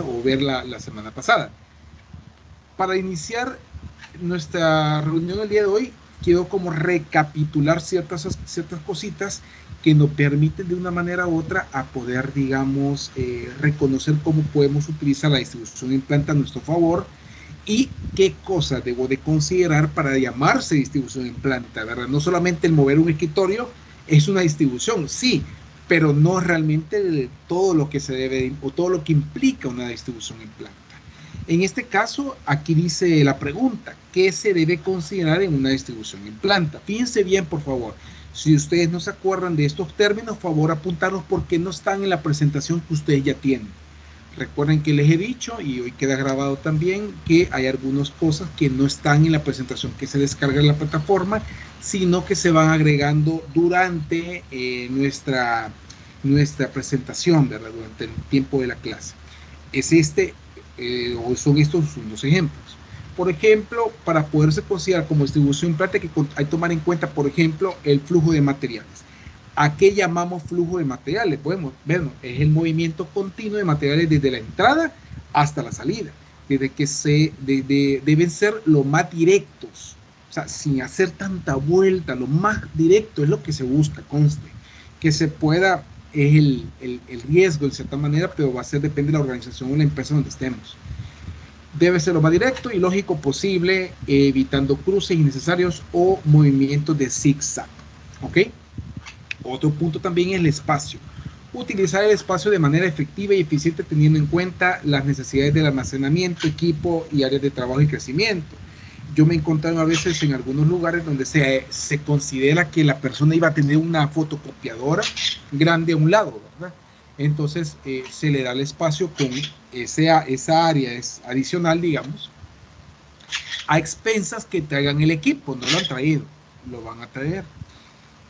o ver la semana pasada. Para iniciar nuestra reunión el día de hoy, quiero como recapitular ciertas cositas que nos permiten de una manera u otra a poder, digamos, reconocer cómo podemos utilizar la distribución en planta a nuestro favor y qué cosas debo de considerar para llamarse distribución en planta, ¿verdad? No solamente el mover un escritorio es una distribución, sí, pero no realmente todo lo que se debe o todo lo que implica una distribución en planta. En este caso, aquí dice la pregunta, ¿qué se debe considerar en una distribución en planta? Fíjense bien, por favor. Si ustedes no se acuerdan de estos términos, favor apuntarlos porque no están en la presentación que ustedes ya tienen. Recuerden que les he dicho, y hoy queda grabado también, que hay algunas cosas que no están en la presentación que se descarga en la plataforma, sino que se van agregando durante nuestra presentación, ¿verdad? Durante el tiempo de la clase. Es o son estos unos ejemplos. Por ejemplo, para poderse considerar como distribución en planta, hay que tomar en cuenta, por ejemplo, el flujo de materiales. ¿A qué llamamos flujo de materiales? Podemos ver, es el movimiento continuo de materiales desde la entrada hasta la salida, desde que deben ser lo más directos, o sea, sin hacer tanta vuelta, lo más directo es lo que se busca, conste, que se pueda, es el riesgo de cierta manera, pero va a ser, depende de la organización o la empresa donde estemos. Debe ser lo más directo y lógico posible, evitando cruces innecesarios o movimientos de zigzag, ¿ok? Otro punto también es el espacio. Utilizar el espacio de manera efectiva y eficiente teniendo en cuenta las necesidades del almacenamiento, equipo y áreas de trabajo y crecimiento. Yo me he encontrado a veces en algunos lugares donde se considera que la persona iba a tener una fotocopiadora grande a un lado, ¿verdad? Entonces se le da el espacio con esa área es adicional, digamos, a expensas que traigan el equipo. No lo han traído, lo van a traer.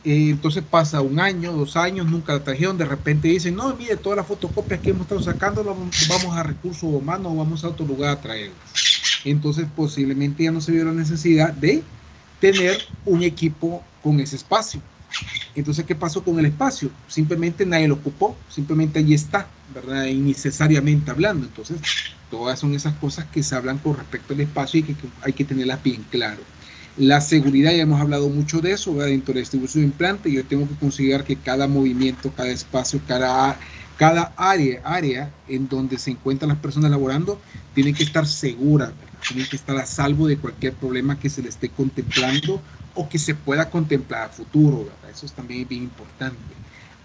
Entonces pasa 1 año, 2 años, nunca la trajeron, de repente dicen, no, mire, todas las fotocopias que hemos estado sacando, vamos a recursos humanos o vamos a otro lugar a traerlas. Entonces posiblemente ya no se vio la necesidad de tener un equipo con ese espacio. Entonces, ¿qué pasó con el espacio? Simplemente nadie lo ocupó, simplemente allí está, ¿verdad? Innecesariamente hablando. Entonces, todas son esas cosas que se hablan con respecto al espacio y que hay que tenerlas bien claro. La seguridad, ya hemos hablado mucho de eso, ¿verdad? Dentro de la distribución de implante, yo tengo que considerar que cada movimiento, cada espacio, cada área en donde se encuentran las personas laborando, tiene que estar segura, ¿verdad? Tiene que estar a salvo de cualquier problema que se le esté contemplando o que se pueda contemplar a futuro, ¿verdad? Eso es también bien importante.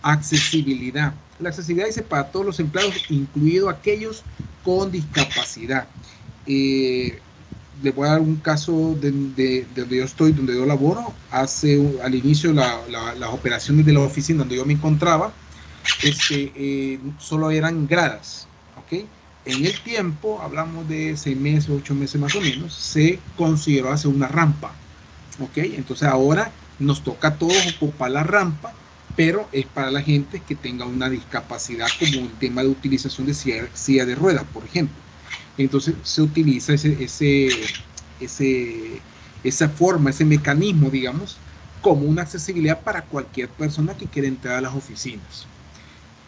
Accesibilidad. La accesibilidad dice para todos los empleados, incluido aquellos con discapacidad. Les voy a dar un caso de donde yo estoy, donde yo laboro. Al inicio, las operaciones de la oficina donde yo me encontraba, solo eran gradas, ¿ok? En el tiempo, hablamos de 6 meses, 8 meses más o menos, se consideró hacer una rampa, ¿ok? Entonces ahora nos toca a todos ocupar la rampa, pero es para la gente que tenga una discapacidad, como el tema de utilización de silla de ruedas, por ejemplo. Entonces se utiliza esa forma, ese mecanismo, digamos, como una accesibilidad para cualquier persona que quiera entrar a las oficinas.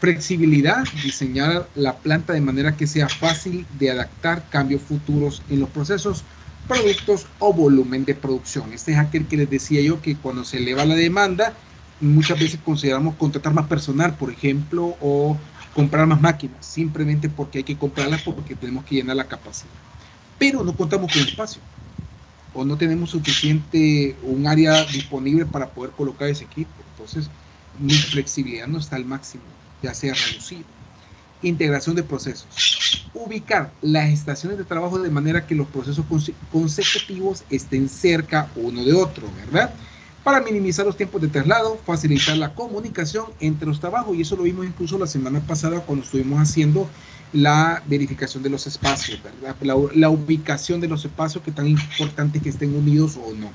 Flexibilidad, diseñar la planta de manera que sea fácil de adaptar cambios futuros en los procesos, productos o volumen de producción. Este es aquel que les decía yo que cuando se eleva la demanda, muchas veces consideramos contratar más personal, por ejemplo, o comprar más máquinas, simplemente porque hay que comprarlas porque tenemos que llenar la capacidad. Pero no contamos con espacio o no tenemos suficiente, un área disponible para poder colocar ese equipo. Entonces, mi flexibilidad no está al máximo, ya sea reducido. Integración de procesos. Ubicar las estaciones de trabajo de manera que los procesos consecutivos estén cerca uno de otro, ¿verdad? Para minimizar los tiempos de traslado, facilitar la comunicación entre los trabajos, y eso lo vimos incluso la semana pasada cuando estuvimos haciendo la verificación de los espacios, ¿verdad? La ubicación de los espacios, que tan importante que estén unidos o no.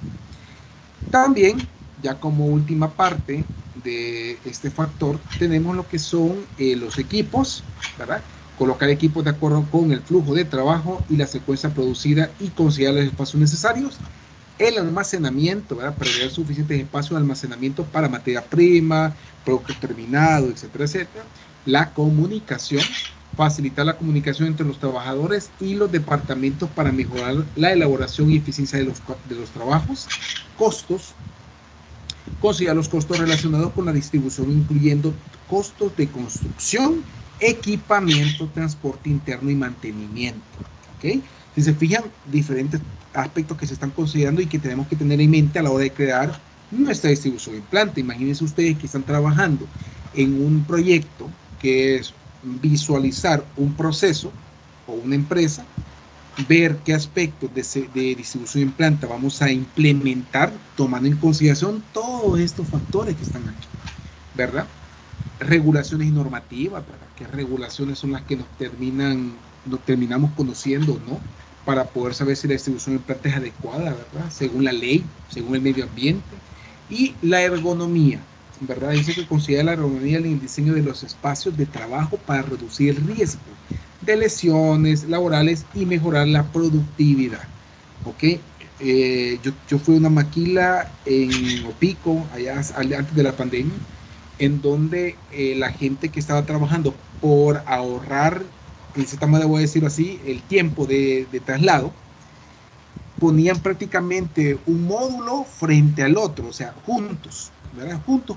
También, ya como última parte de este factor, tenemos lo que son los equipos, ¿verdad? Colocar equipos de acuerdo con el flujo de trabajo y la secuencia producida y considerar los espacios necesarios. El almacenamiento, ¿verdad? Prever suficientes espacios de almacenamiento para materia prima, productos terminados, etcétera, etcétera. La comunicación, facilitar la comunicación entre los trabajadores y los departamentos para mejorar la elaboración y eficiencia de los trabajos, costos, considerar los costos relacionados con la distribución, incluyendo costos de construcción, equipamiento, transporte interno y mantenimiento. ¿Okay? Si se fijan, diferentes aspectos que se están considerando y que tenemos que tener en mente a la hora de crear nuestra distribución en planta. Imagínense ustedes que están trabajando en un proyecto que es visualizar un proceso o una empresa, ver qué aspectos de distribución en planta vamos a implementar, tomando en consideración todos estos factores que están aquí, ¿verdad? Regulaciones y normativas, ¿verdad? ¿Qué regulaciones son las que nos terminamos conociendo o no? Para poder saber si la distribución en planta es adecuada, ¿verdad? Según la ley, según el medio ambiente. Y la ergonomía, ¿verdad? Dice que considera la ergonomía en el diseño de los espacios de trabajo para reducir el riesgo de lesiones laborales y mejorar la productividad. ¿Ok? Yo fui a una maquila en Opico, allá antes de la pandemia, en donde la gente que estaba trabajando por ahorrar, en cierta manera voy a decirlo así, el tiempo de traslado, ponían prácticamente un módulo frente al otro, o sea, juntos, ¿verdad? Juntos.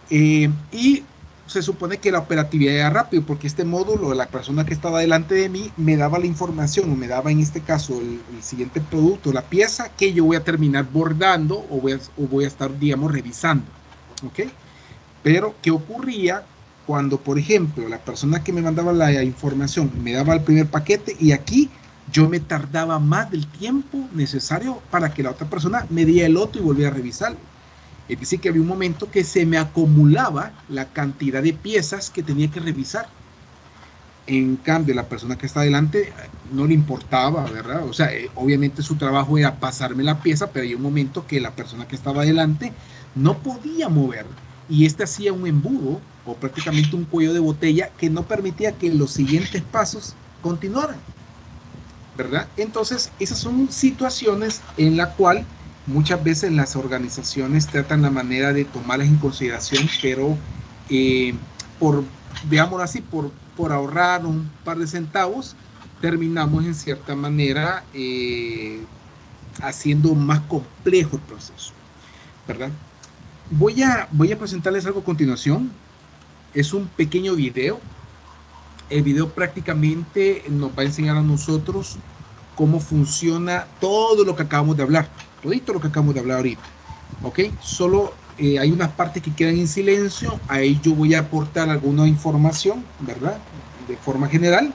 Y se supone que la operatividad era rápido, porque este módulo, la persona que estaba delante de mí, me daba la información, o me daba en este caso el siguiente producto, la pieza que yo voy a terminar bordando o voy a estar, digamos, revisando. ¿Ok? Pero, ¿qué ocurría cuando, por ejemplo, la persona que me mandaba la información me daba el primer paquete y aquí yo me tardaba más del tiempo necesario para que la otra persona me diera el otro y volviera a revisarlo? Es decir, que había un momento que se me acumulaba la cantidad de piezas que tenía que revisar. En cambio, la persona que está adelante no le importaba, ¿verdad? O sea, obviamente su trabajo era pasarme la pieza, pero hay un momento que la persona que estaba adelante no podía mover. Y este hacía un embudo o prácticamente un cuello de botella que no permitía que los siguientes pasos continuaran, ¿verdad? Entonces, esas son situaciones en la cual muchas veces las organizaciones tratan la manera de tomarlas en consideración, pero digámoslo así, por ahorrar un par de centavos, terminamos en cierta manera haciendo más complejo el proceso, ¿verdad? Voy a presentarles algo a continuación. Es un pequeño video. El video prácticamente nos va a enseñar a nosotros cómo funciona todo lo que acabamos de hablar. Todito lo que acabamos de hablar ahorita. ¿Ok? Solo hay unas partes que quedan en silencio. Ahí yo voy a aportar alguna información, ¿verdad? De forma general.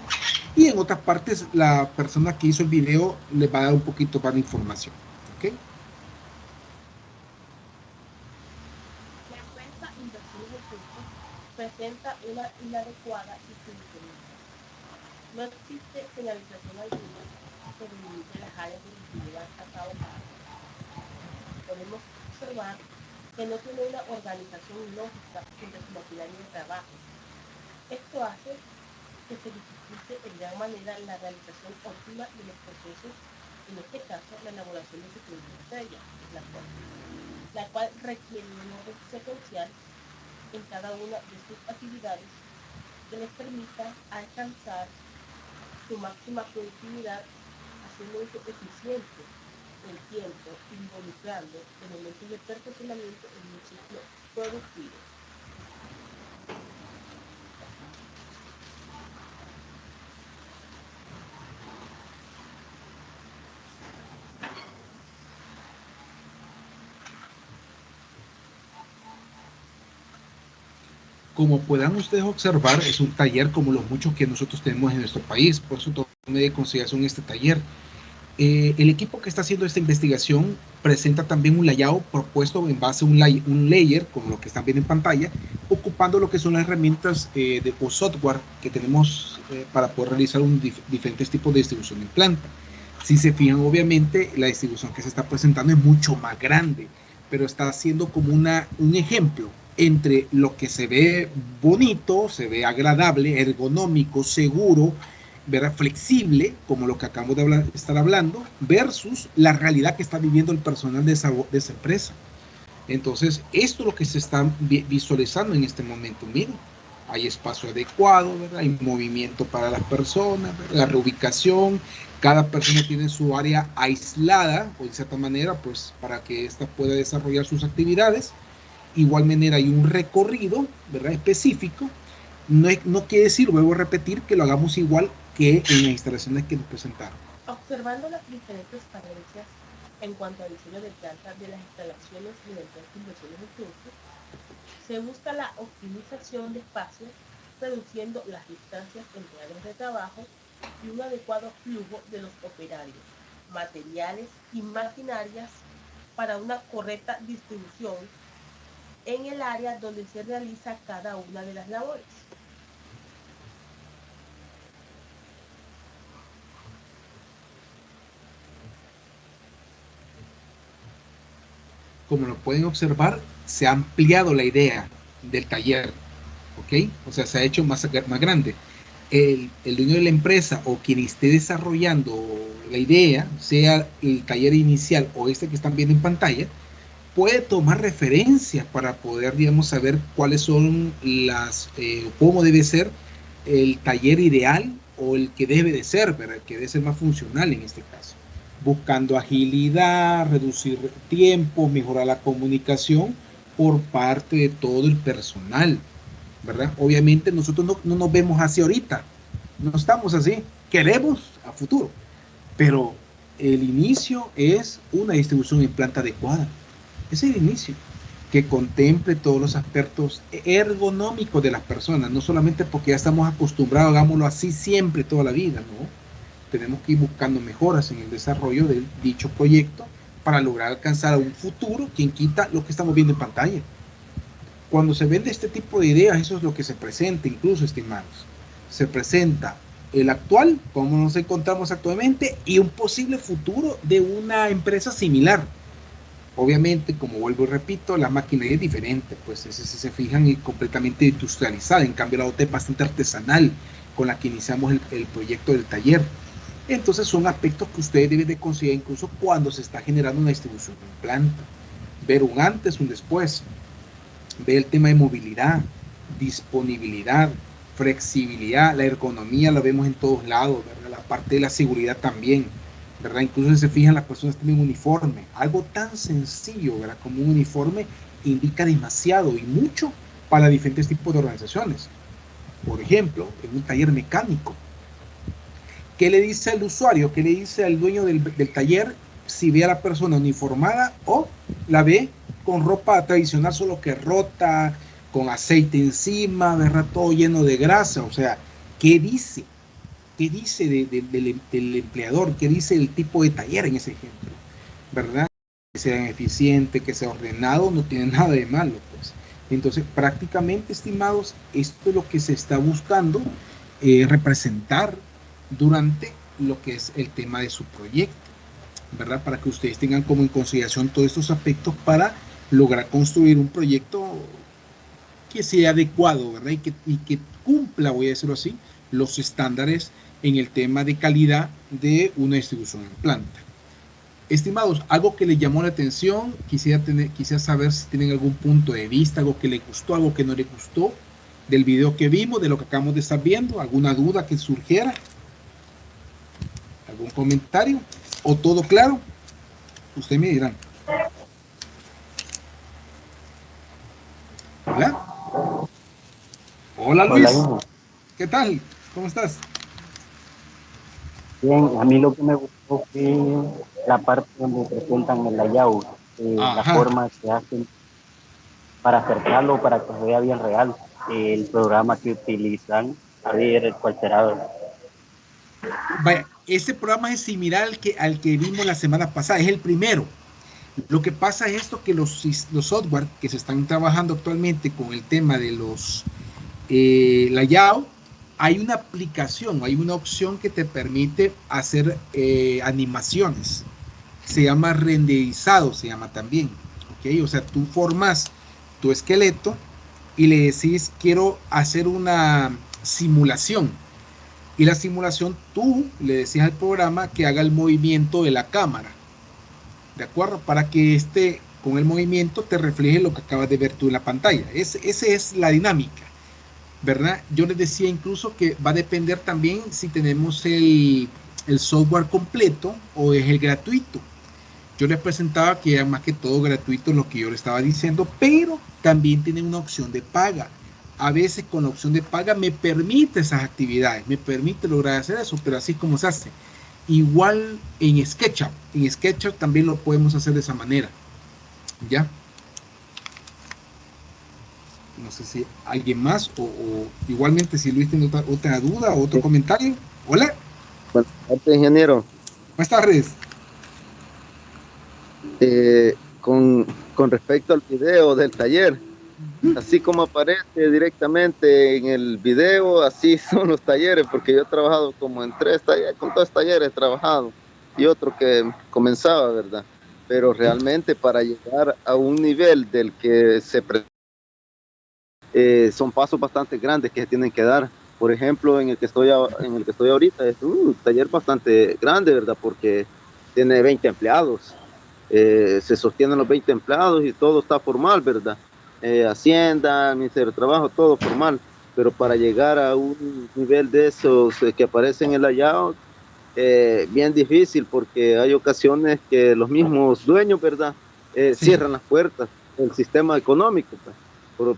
Y en otras partes la persona que hizo el video les va a dar un poquito más de información. ¿Ok? Presenta una inadecuada distribución. No existe señalización alguna que delimite las áreas de visibilidad a cabo. Podemos observar que no tiene una organización lógica entre su maquinaria de trabajo. Esto hace que se dificulte en gran manera la realización óptima de los procesos, en este caso la elaboración de su producto estrella, la cual requiere un orden secuencial en cada una de sus actividades que les permita alcanzar su máxima productividad, haciendo uso eficiente del tiempo, involucrando elementos de perfeccionamiento en un ciclo productivo. Como puedan ustedes observar, es un taller como los muchos que nosotros tenemos en nuestro país, por eso tomé de consideración este taller. El equipo que está haciendo esta investigación presenta también un layout propuesto en base a un layer, como lo que están viendo en pantalla, ocupando lo que son las herramientas o software que tenemos para poder realizar diferentes tipos de distribución en planta. Si se fijan, obviamente, la distribución que se está presentando es mucho más grande, pero está haciendo como un ejemplo entre lo que se ve bonito, se ve agradable, ergonómico, seguro, ¿verdad? Flexible, como lo que acabamos de estar hablando, versus la realidad que está viviendo el personal de esa empresa. Entonces, esto es lo que se está visualizando en este momento. Miren, hay espacio adecuado, ¿verdad? Hay movimiento para las personas, ¿verdad? La reubicación, cada persona tiene su área aislada, o de cierta manera, pues para que ésta pueda desarrollar sus actividades. Igual manera hay un recorrido, ¿verdad? Específico. No quiere decir, vuelvo a repetir, que lo hagamos igual que en las instalaciones que nos presentaron. Observando las diferentes falencias en cuanto al diseño de planta de las instalaciones y de las inversiones en curso, se busca la optimización de espacios, reduciendo las distancias entre áreas de trabajo y un adecuado flujo de los operarios, materiales y maquinarias para una correcta distribución en el área donde se realiza cada una de las labores. Como lo pueden observar, se ha ampliado la idea del taller, ¿ok? O sea, se ha hecho más grande. El dueño de la empresa o quien esté desarrollando la idea, sea el taller inicial o este que están viendo en pantalla, puede tomar referencias para poder, digamos, saber cuáles son cómo debe ser el taller ideal o el que debe de ser, ¿verdad? El que debe ser más funcional en este caso. Buscando agilidad, reducir tiempo, mejorar la comunicación por parte de todo el personal, ¿verdad? Obviamente nosotros no nos vemos así ahorita, no estamos así, queremos a futuro, pero el inicio es una distribución en planta adecuada. Es el inicio, que contemple todos los aspectos ergonómicos de las personas, no solamente porque ya estamos acostumbrados, hagámoslo así siempre, toda la vida, ¿no? Tenemos que ir buscando mejoras en el desarrollo de dicho proyecto para lograr alcanzar a un futuro, quien quita lo que estamos viendo en pantalla. Cuando se vende este tipo de ideas, eso es lo que se presenta, incluso, estimados. Se presenta el actual, como nos encontramos actualmente, y un posible futuro de una empresa similar. Obviamente, como vuelvo y repito, la maquinaria es diferente, pues si se fijan, es completamente industrializada. En cambio, la OT es bastante artesanal, con la que iniciamos el proyecto del taller. Entonces son aspectos que ustedes deben de considerar incluso cuando se está generando una distribución en planta. Ver un antes, un después. Ver el tema de movilidad, disponibilidad, flexibilidad, la ergonomía la vemos en todos lados, ¿verdad? La parte de la seguridad también, ¿verdad? Incluso si se fijan, las personas tienen un uniforme. Algo tan sencillo, ¿verdad? Como un uniforme indica demasiado y mucho para diferentes tipos de organizaciones. Por ejemplo, en un taller mecánico, ¿qué le dice al usuario? ¿Qué le dice al dueño del taller si ve a la persona uniformada o la ve con ropa tradicional solo que rota, con aceite encima, ¿verdad? Todo lleno de grasa? O sea, ¿qué dice? ¿Qué dice del empleador? ¿Qué dice el tipo de taller en ese ejemplo? ¿Verdad? Que sea eficiente, que sea ordenado, no tiene nada de malo, pues. Entonces, prácticamente, estimados, esto es lo que se está buscando representar durante lo que es el tema de su proyecto, ¿verdad? Para que ustedes tengan como en consideración todos estos aspectos para lograr construir un proyecto que sea adecuado, ¿verdad? Y que cumpla, voy a decirlo así, los estándares en el tema de calidad de una distribución en planta. Estimados, algo que les llamó la atención, quisiera saber si tienen algún punto de vista, algo que les gustó, algo que no les gustó del video que vimos, de lo que acabamos de estar viendo, alguna duda que surgiera, algún comentario, o todo claro, ustedes me dirán. ¿Hola? Hola Luis. Hola, ¿qué tal? ¿Cómo estás? Bien, a mí lo que me gustó fue la parte donde presentan el layout, la forma que hacen para acercarlo, para que se vea bien real, el programa que utilizan, a ver cuál será. Vaya, este programa es similar al que vimos la semana pasada, es el primero. Lo que pasa es esto, que los software que se están trabajando actualmente con el tema de los layout, hay una aplicación, hay una opción que te permite hacer animaciones. Se llama renderizado, se llama también. ¿Okay? O sea, tú formas tu esqueleto y le decís, quiero hacer una simulación. Y la simulación, tú le decís al programa que haga el movimiento de la cámara. ¿De acuerdo? Para que con el movimiento te refleje lo que acabas de ver tú en la pantalla. Esa es la dinámica. ¿verdad? Yo les decía incluso que va a depender también si tenemos el software completo o es el gratuito. Yo les presentaba que era más que todo gratuito lo que yo les estaba diciendo, pero también tienen una opción de paga. A veces con la opción de paga me permite esas actividades, me permite lograr hacer eso, pero así como se hace. Igual en SketchUp también lo podemos hacer de esa manera. ¿Ya? No sé si alguien más o igualmente si Luis tiene otra duda o otro comentario. Hola. Buenas tardes, ingeniero. Buenas tardes. Con respecto al video del taller, así como aparece directamente en el video, así son los talleres, porque yo he trabajado como en 3 talleres, con 2 talleres he trabajado y otro que comenzaba, ¿verdad? Pero realmente para llegar a un nivel del que se son pasos bastante grandes que se tienen que dar. Por ejemplo, en el que estoy ahorita es un taller bastante grande, ¿verdad? Porque tiene 20 empleados. Se sostienen los 20 empleados y todo está formal, ¿verdad? Hacienda, Ministerio de Trabajo, todo formal. Pero para llegar a un nivel de esos que aparecen en el layout, bien difícil, porque hay ocasiones que los mismos dueños, ¿verdad? Cierran las puertas del sistema económico, pues.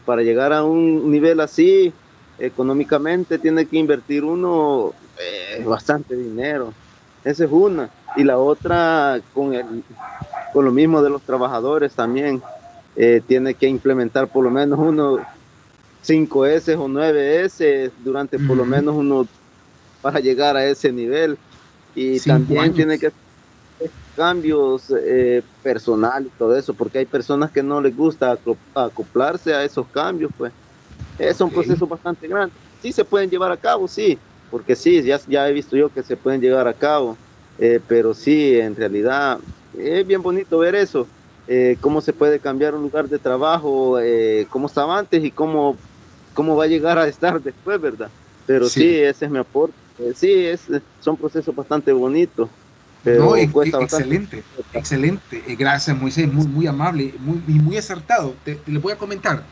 Para llegar a un nivel así, económicamente tiene que invertir uno bastante dinero. Esa es una. Y la otra, con lo mismo de los trabajadores también, tiene que implementar por lo menos unos 5S o 9S durante por lo menos uno para llegar a ese nivel. Y también tiene que hacer cambios personales y todo eso, porque hay personas que no les gusta acoplarse a esos cambios, pues. Es un proceso bastante grande. Sí se pueden llevar a cabo, sí, porque sí, ya he visto yo que se pueden llevar a cabo, pero sí, en realidad es bien bonito ver eso, cómo se puede cambiar un lugar de trabajo, cómo estaba antes y cómo va a llegar a estar después, ¿verdad? Pero sí, ese es mi aporte. Sí, son procesos bastante bonitos. Pero no, cuesta excelente, bastante. Excelente. Gracias, Moisés, muy amable, muy acertado. Les voy a comentar.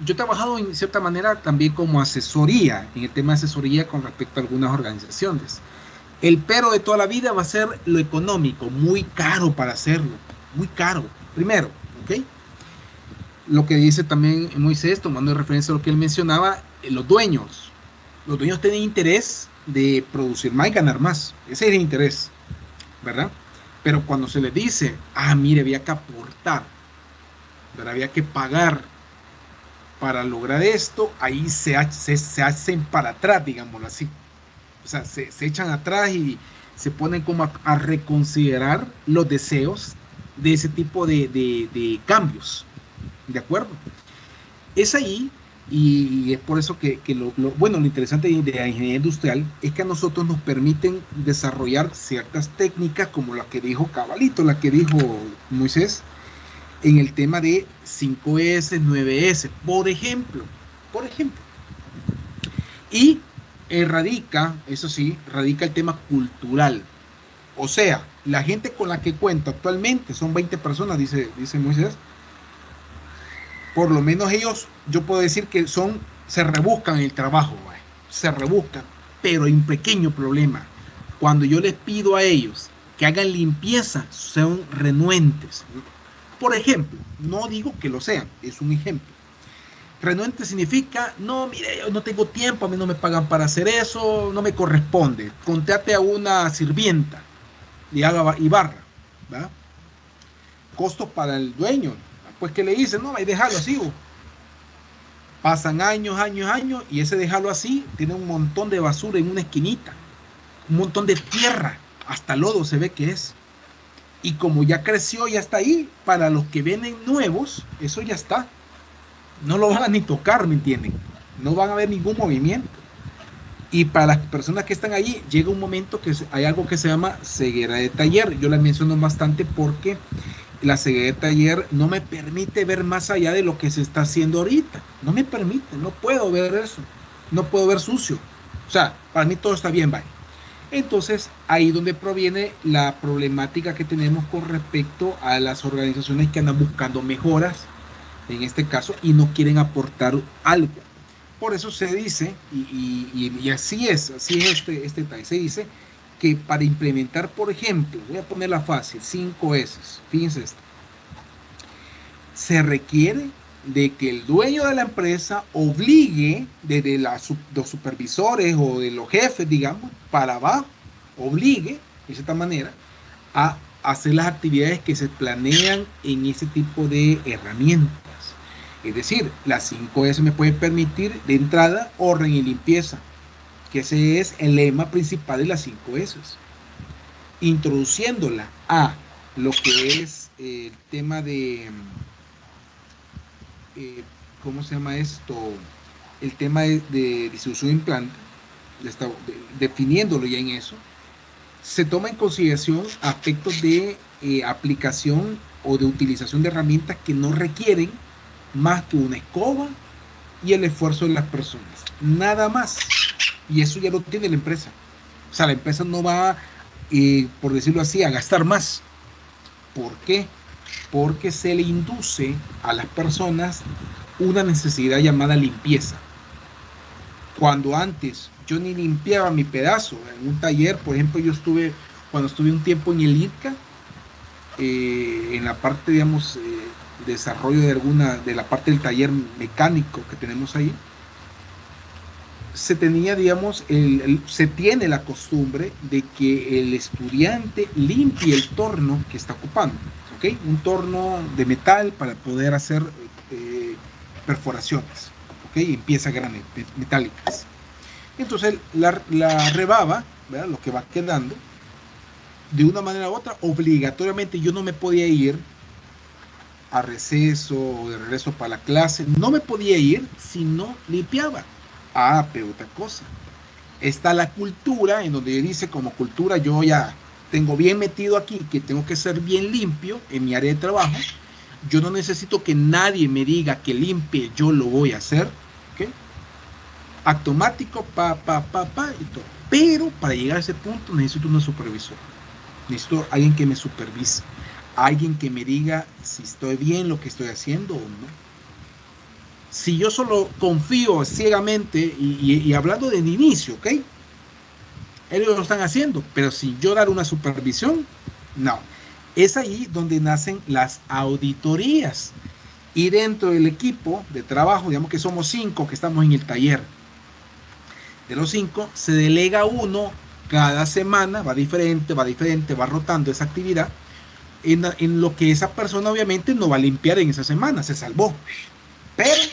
Yo he trabajado en cierta manera también como asesoría, en el tema de asesoría con respecto a algunas organizaciones. El pero de toda la vida va a ser lo económico, muy caro para hacerlo, muy caro. Primero, ¿ok? Lo que dice también Moisés, tomando de referencia a lo que él mencionaba, los dueños tienen interés de producir más y ganar más. Ese es el interés, ¿verdad? Pero cuando se les dice, mire, había que aportar, ¿verdad? Había que pagar para lograr esto, ahí se hacen para atrás, digámoslo así. O sea, se echan atrás y se ponen como a reconsiderar los deseos de ese tipo de cambios. ¿De acuerdo? Es ahí, y es por eso que lo interesante de la ingeniería industrial es que a nosotros nos permiten desarrollar ciertas técnicas como la que dijo Cabalito, la que dijo Moisés, en el tema de 5S, 9S, por ejemplo. Y radica el tema cultural. O sea, la gente con la que cuento actualmente son 20 personas, dice Moisés. Por lo menos ellos, yo puedo decir que se rebuscan en el trabajo, se rebuscan, pero hay un pequeño problema. Cuando yo les pido a ellos que hagan limpieza, son renuentes. Por ejemplo, no digo que lo sean, es un ejemplo. Renuente significa, no, mire, yo no tengo tiempo, a mí no me pagan para hacer eso, no me corresponde. Contrate a una sirvienta y barra, ¿verdad? Costos para el dueño. Pues que le dicen, no, déjalo así. Pasan años, y ese dejarlo así tiene un montón de basura en una esquinita, un montón de tierra, hasta lodo se ve que es. Y como ya creció, ya está ahí, para los que vienen nuevos, eso ya está. No lo van a ni tocar, ¿me entienden? No van a ver ningún movimiento. Y para las personas que están allí, llega un momento que hay algo que se llama ceguera de taller. Yo la menciono bastante porque la ceguera de taller no me permite ver más allá de lo que se está haciendo ahorita. No me permite, no puedo ver eso. No puedo ver sucio. O sea, para mí todo está bien, bye. Entonces, ahí donde proviene la problemática que tenemos con respecto a las organizaciones que andan buscando mejoras, en este caso, y no quieren aportar algo. Por eso se dice, y así es este detalle, se dice que para implementar, por ejemplo, voy a ponerla fácil, 5 S, fíjense esto, se requiere de que el dueño de la empresa obligue desde los supervisores o de los jefes, digamos, para abajo, obligue de cierta manera a hacer las actividades que se planean en ese tipo de herramientas. Es decir, las 5S me pueden permitir de entrada orden y limpieza, que ese es el lema principal de las 5S. Introduciéndola a lo que es el tema de, ¿cómo se llama esto? El tema de distribución en planta, definiéndolo ya en eso, se toma en consideración aspectos de aplicación o de utilización de herramientas que no requieren más que una escoba y el esfuerzo de las personas, nada más. Y eso ya lo tiene la empresa. O sea, la empresa no va, por decirlo así, a gastar más. ¿Por qué? Porque se le induce a las personas una necesidad llamada limpieza. Cuando antes yo ni limpiaba mi pedazo, en un taller, por ejemplo, cuando estuve un tiempo en el ITCA, en la parte, digamos, desarrollo de la parte del taller mecánico que tenemos ahí, se tenía, digamos, se tiene la costumbre de que el estudiante limpie el torno que está ocupando, ¿ok? Un torno de metal para poder hacer perforaciones, ¿ok? Y piezas grandes, metálicas. Entonces la rebaba, ¿verdad? Lo que va quedando, de una manera u otra, obligatoriamente yo no me podía ir a receso o de regreso para la clase, no me podía ir si no limpiaba. Ah, pero otra cosa, está la cultura, en donde dice como cultura, yo ya tengo bien metido aquí que tengo que ser bien limpio en mi área de trabajo, yo no necesito que nadie me diga que limpie, yo lo voy a hacer, ¿ok? Automático, y todo. Pero para llegar a ese punto necesito una supervisora, necesito alguien que me supervise, alguien que me diga si estoy bien lo que estoy haciendo o no. Si yo solo confío ciegamente, y hablando del inicio, ¿ok? Ellos lo están haciendo, pero sin yo dar una supervisión, no. Es ahí donde nacen las auditorías. Y dentro del equipo de trabajo, digamos que somos 5 que estamos en el taller. De los 5, se delega uno cada semana, va diferente, va rotando esa actividad, en lo que esa persona obviamente no va a limpiar en esa semana, se salvó. Pero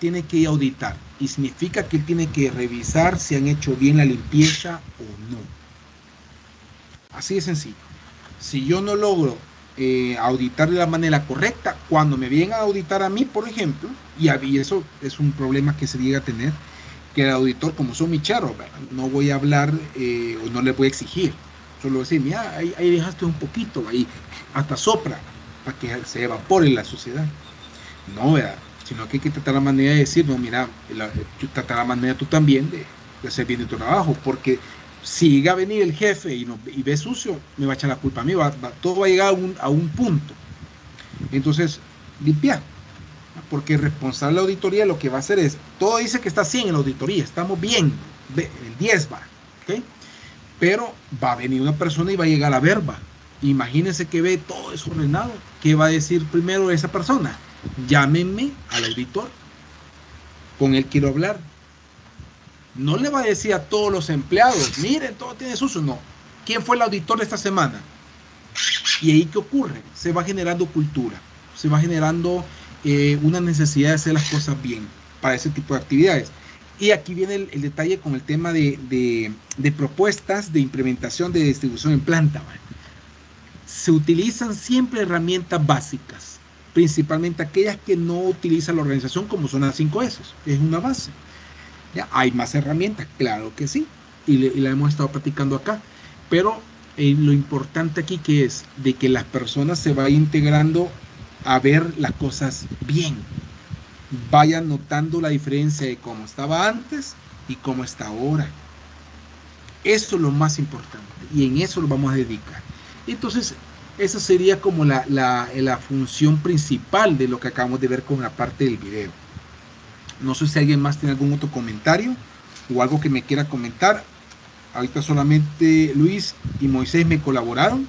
tiene que ir a auditar, y significa que él tiene que revisar si han hecho bien la limpieza o no. Así de sencillo. Si yo no logro auditar de la manera correcta, cuando me vienen a auditar a mí, por ejemplo, y eso es un problema que se llega a tener, que el auditor, como son micheros, no voy a hablar o no le voy a exigir, solo decir, mira, ahí dejaste un poquito, ahí hasta sopra, para que se evapore la suciedad. No, ¿verdad? Sino que hay que tratar la manera de decir, no, mira, tratar la manera tú también de hacer bien de tu trabajo, porque si llega a venir el jefe y ve sucio, me va a echar la culpa a mí, todo va a llegar a un punto. Entonces, limpiar, porque el responsable de la auditoría lo que va a hacer es, todo dice que está 100 en la auditoría, estamos bien, el 10 va, ¿ok? Pero va a venir una persona y va a llegar a verba. Imagínense que ve todo desordenado, ¿qué va a decir primero esa persona? Llámenme al auditor, con él quiero hablar. No le va a decir a todos los empleados, miren, todo tiene sucio, no. ¿Quién fue el auditor de esta semana? Y ahí, ¿qué ocurre? Se va generando cultura, se va generando una necesidad de hacer las cosas bien para ese tipo de actividades. Y aquí viene el detalle con el tema de propuestas de implementación de distribución en planta. Se utilizan siempre herramientas básicas, principalmente aquellas que no utiliza la organización, como son las 5S, es una base. ¿Ya? Hay más herramientas, claro que sí, y la hemos estado platicando acá, pero lo importante aquí que es de que las personas se vayan integrando a ver las cosas bien, vayan notando la diferencia de cómo estaba antes y cómo está ahora. Eso es lo más importante, y en eso lo vamos a dedicar. Entonces, esa sería como la función principal de lo que acabamos de ver con la parte del video. No sé si alguien más tiene algún otro comentario o algo que me quiera comentar. Ahorita solamente Luis y Moisés me colaboraron.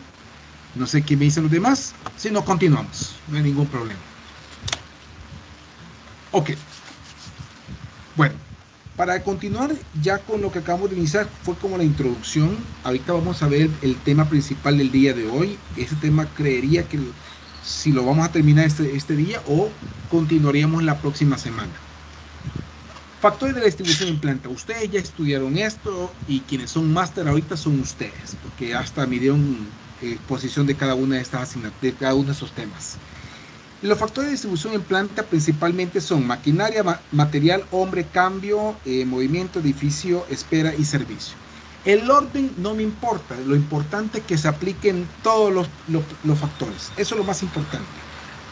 No sé qué me dicen los demás. Si no, continuamos. No hay ningún problema. Ok. Bueno, para continuar ya con lo que acabamos de iniciar, fue como la introducción. Ahorita vamos a ver el tema principal del día de hoy. Ese tema creería que si lo vamos a terminar este día o continuaríamos la próxima semana. Factores de la distribución en planta. Ustedes ya estudiaron esto y quienes son máster ahorita son ustedes, porque hasta me dieron exposición de cada una de estas asignaturas, de cada uno de esos temas. Los factores de distribución en planta principalmente son maquinaria, material, hombre, cambio, movimiento, edificio, espera y servicio. El orden no me importa, lo importante es que se apliquen todos los factores. Eso es lo más importante.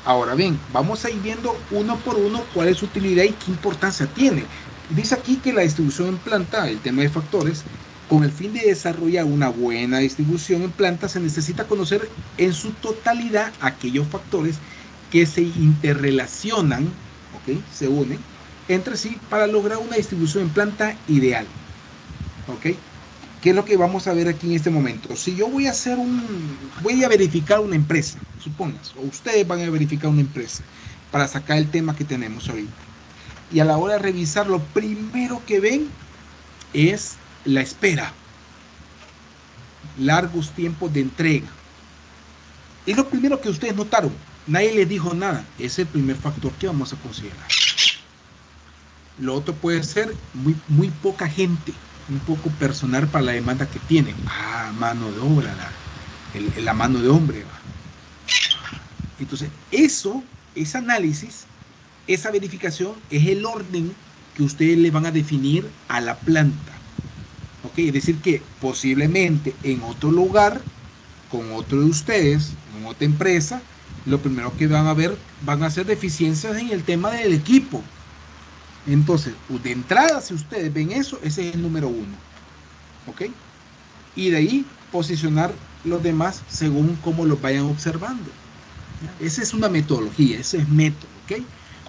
Ahora bien, vamos a ir viendo uno por uno cuál es su utilidad y qué importancia tiene. Dice aquí que la distribución en planta, el tema de factores, con el fin de desarrollar una buena distribución en planta, se necesita conocer en su totalidad aquellos factores que se interrelacionan, ¿okay? Se unen entre sí para lograr una distribución en planta ideal. ¿Okay? ¿Qué es lo que vamos a ver aquí en este momento? Si yo voy a verificar una empresa, supongas, o ustedes van a verificar una empresa para sacar el tema que tenemos ahorita. Y a la hora de revisar, lo primero que ven es la espera. Largos tiempos de entrega. Es lo primero que ustedes notaron. Nadie les dijo nada. Es el primer factor que vamos a considerar. Lo otro puede ser muy poca gente. Un poco personal para la demanda que tienen. Mano de obra, la mano de hombre. Entonces, ese análisis, esa verificación, es el orden que ustedes le van a definir a la planta. ¿Ok? Es decir, que posiblemente en otro lugar, con otro de ustedes, en otra empresa, lo primero que van a ver van a ser deficiencias en el tema del equipo. Entonces, de entrada, si ustedes ven eso, ese es el número 1. ¿Ok? Y de ahí posicionar los demás según cómo los vayan observando. Esa es una metodología, ese es método. ¿Ok?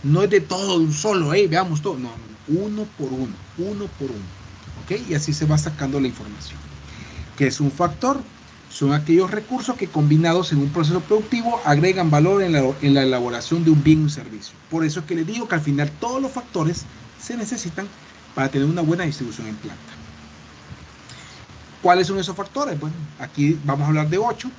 No es de todo de un solo, veamos todo. No, uno por uno. ¿Ok? Y así se va sacando la información. ¿Qué es un factor? Son aquellos recursos que combinados en un proceso productivo agregan valor en la elaboración de un bien o un servicio. Por eso es que les digo que al final todos los factores se necesitan para tener una buena distribución en planta. ¿Cuáles son esos factores? Bueno, aquí vamos a hablar de 8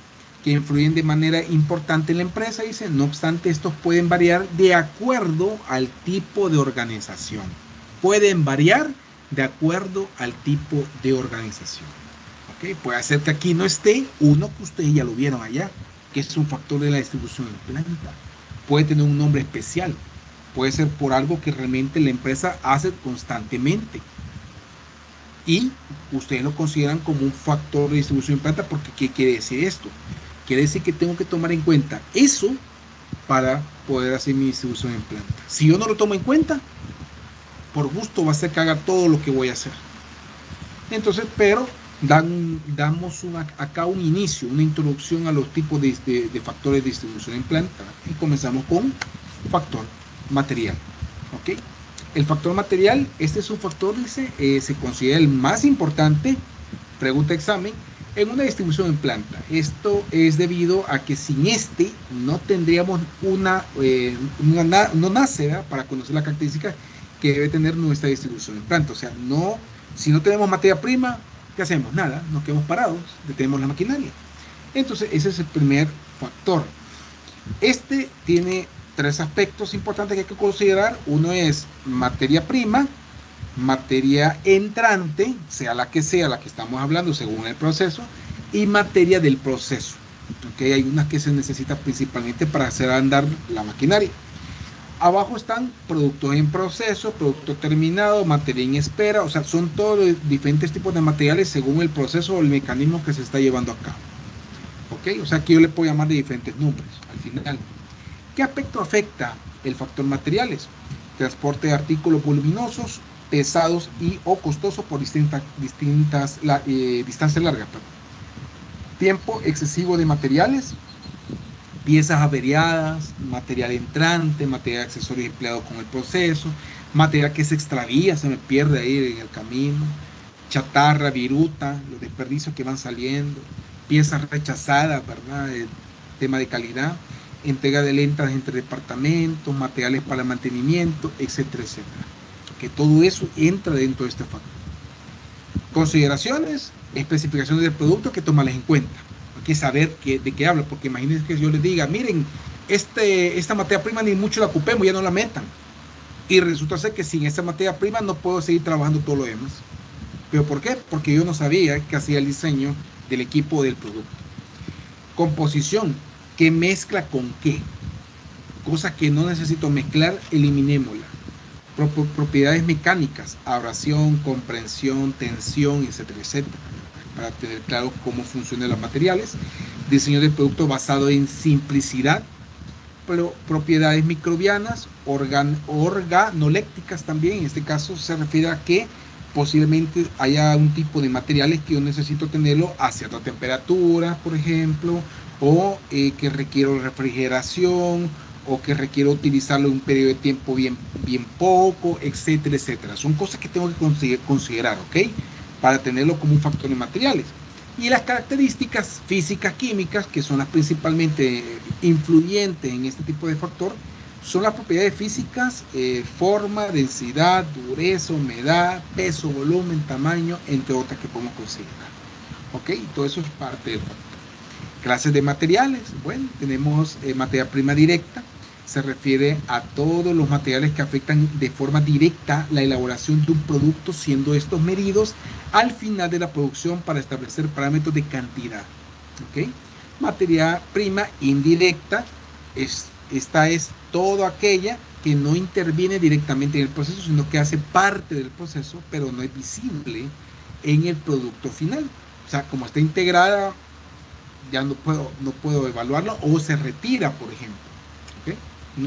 que influyen de manera importante en la empresa. Dice, no obstante, estos pueden variar de acuerdo al tipo de organización. Pueden variar de acuerdo al tipo de organización. ¿Okay? Puede ser que aquí no esté uno que ustedes ya lo vieron allá, que es un factor de la distribución en planta. Puede tener un nombre especial. Puede ser por algo que realmente la empresa hace constantemente. Y ustedes lo consideran como un factor de distribución en planta porque ¿qué quiere decir esto? Quiere decir que tengo que tomar en cuenta eso para poder hacer mi distribución en planta. Si yo no lo tomo en cuenta, por gusto va a ser que haga todo lo que voy a hacer. Entonces, pero damos acá un inicio, una introducción a los tipos de factores de distribución en planta y comenzamos con factor material. ¿Ok? El factor material, este es un factor, dice, se considera el más importante, pregunta examen, en una distribución en planta. Esto es debido a que sin este no tendríamos no nace, ¿verdad? Para conocer la característica que debe tener nuestra distribución en planta. O sea, si no tenemos materia prima, ¿qué hacemos? Nada, nos quedamos parados, detenemos la maquinaria. Entonces, ese es el primer factor. Este tiene 3 aspectos importantes que hay que considerar. Uno es materia prima, materia entrante, sea la que estamos hablando según el proceso, y materia del proceso. ¿Okay? Hay unas que se necesitan principalmente para hacer andar la maquinaria. Abajo están productos en proceso, producto terminado, materia en espera, o sea, son todos los diferentes tipos de materiales según el proceso o el mecanismo que se está llevando a cabo. ¿Ok? O sea, que yo le puedo llamar de diferentes nombres al final. ¿Qué aspecto afecta el factor materiales? Transporte de artículos voluminosos, pesados y o costosos por distancias largas. Tiempo excesivo de materiales, piezas averiadas, material entrante, material de accesorios empleado con el proceso, material que se extravía, se me pierde ahí en el camino, chatarra, viruta, los desperdicios que van saliendo, piezas rechazadas, ¿verdad? El tema de calidad, entrega de lentas entre departamentos, materiales para mantenimiento, etcétera, etcétera. Que todo eso entra dentro de este factor. Consideraciones, especificaciones del producto que tomarles en cuenta. Hay que saber de qué habla, porque imagínense que yo les diga, miren, esta materia prima ni mucho la ocupemos, ya no la metan. Y resulta ser que sin esa materia prima no puedo seguir trabajando todo lo demás. ¿Pero por qué? Porque yo no sabía que hacía el diseño del equipo del producto. Composición, ¿qué mezcla con qué? Cosas que no necesito mezclar, eliminémosla. Propiedades mecánicas, abrasión, comprensión, tensión, etcétera, etcétera, para tener claro cómo funcionan los materiales. Diseño de producto basado en simplicidad, pero propiedades microbianas, organolécticas también. En este caso se refiere a que posiblemente haya un tipo de materiales que yo necesito tenerlo a cierta temperatura, por ejemplo, o que requiero refrigeración, o que requiero utilizarlo en un periodo de tiempo bien poco, etcétera, etcétera. Son cosas que tengo que considerar, ¿ok? Para tenerlo como un factor en materiales. Y las características físicas, químicas, que son las principalmente influyentes en este tipo de factor, son las propiedades físicas, forma, densidad, dureza, humedad, peso, volumen, tamaño, entre otras que podemos considerar. ¿Ok? Y todo eso es parte del factor. Clases de materiales. Bueno, tenemos materia prima directa. Se refiere a todos los materiales que afectan de forma directa la elaboración de un producto, siendo estos medidos al final de la producción para establecer parámetros de cantidad. ¿Ok? Materia prima indirecta, esta es toda aquella que no interviene directamente en el proceso, sino que hace parte del proceso, pero no es visible en el producto final. O sea, como está integrada, ya no puedo evaluarlo, o se retira, por ejemplo. ¿Okay?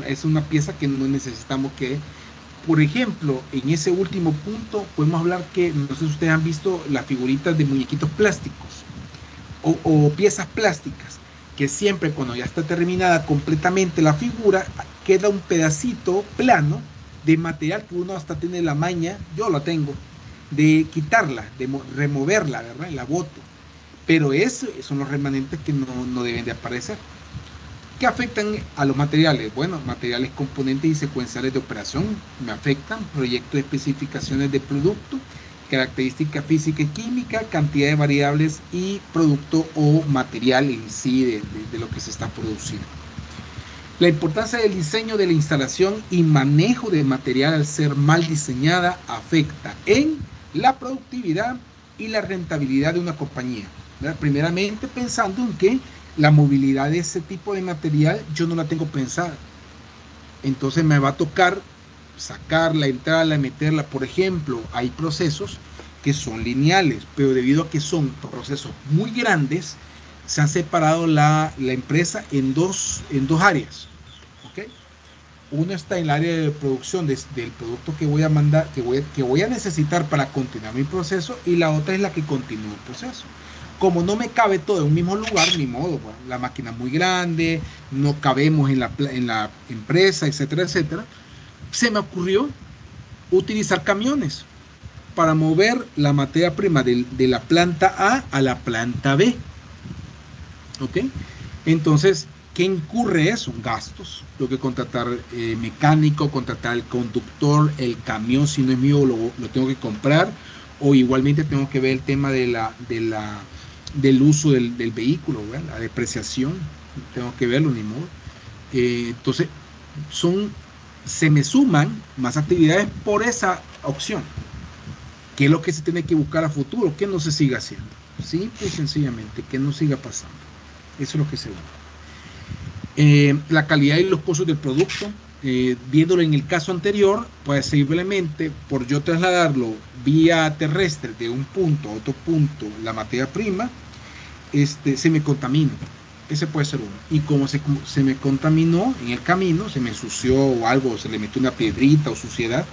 Es una pieza que no necesitamos que, por ejemplo, en ese último punto podemos hablar que, no sé si ustedes han visto las figuritas de muñequitos plásticos o piezas plásticas, que siempre cuando ya está terminada completamente la figura, queda un pedacito plano de material que uno hasta tiene la maña, yo la tengo, de quitarla, de removerla, ¿verdad? La boto. Pero esos son los remanentes que no deben de aparecer. ¿Qué afectan a los materiales? Bueno, materiales, componentes y secuenciales de operación me afectan, proyectos de especificaciones de producto, característica física y química, cantidad de variables y producto o material en sí de lo que se está produciendo. La importancia del diseño de la instalación y manejo de material al ser mal diseñada afecta en la productividad y la rentabilidad de una compañía. ¿Verdad? Primeramente pensando en que la movilidad de ese tipo de material yo no la tengo pensada. Entonces me va a tocar sacarla, entrarla, meterla. Por ejemplo, hay procesos que son lineales, pero debido a que son procesos muy grandes, se han separado la empresa en dos áreas. ¿Okay? Uno está en el área de producción del producto que voy a mandar, que voy a necesitar para continuar mi proceso, y la otra es la que continúa el proceso. Como no me cabe todo en un mismo lugar, ni modo, bueno, la máquina es muy grande, no cabemos en la empresa, etcétera, etcétera. Se me ocurrió utilizar camiones para mover la materia prima de la planta A la planta B. ¿Ok? Entonces, ¿qué incurre eso? Gastos. Tengo que contratar mecánico, contratar el conductor, el camión, si no es mío, lo tengo que comprar. O igualmente tengo que ver el tema del uso del vehículo, ¿verdad? La depreciación, tengo que verlo, ni modo. Entonces, se me suman más actividades por esa opción. ¿Qué es lo que se tiene que buscar a futuro? Que no se siga haciendo. Simple y sencillamente, que no siga pasando. Eso es lo que se busca. La calidad y los costos del producto, viéndolo en el caso anterior, pues simplemente por yo trasladarlo vía terrestre de un punto a otro punto, la materia prima, se me contamina. Ese puede ser uno. Y como se me contaminó en el camino, se me ensució o algo, se le metió una piedrita o suciedad,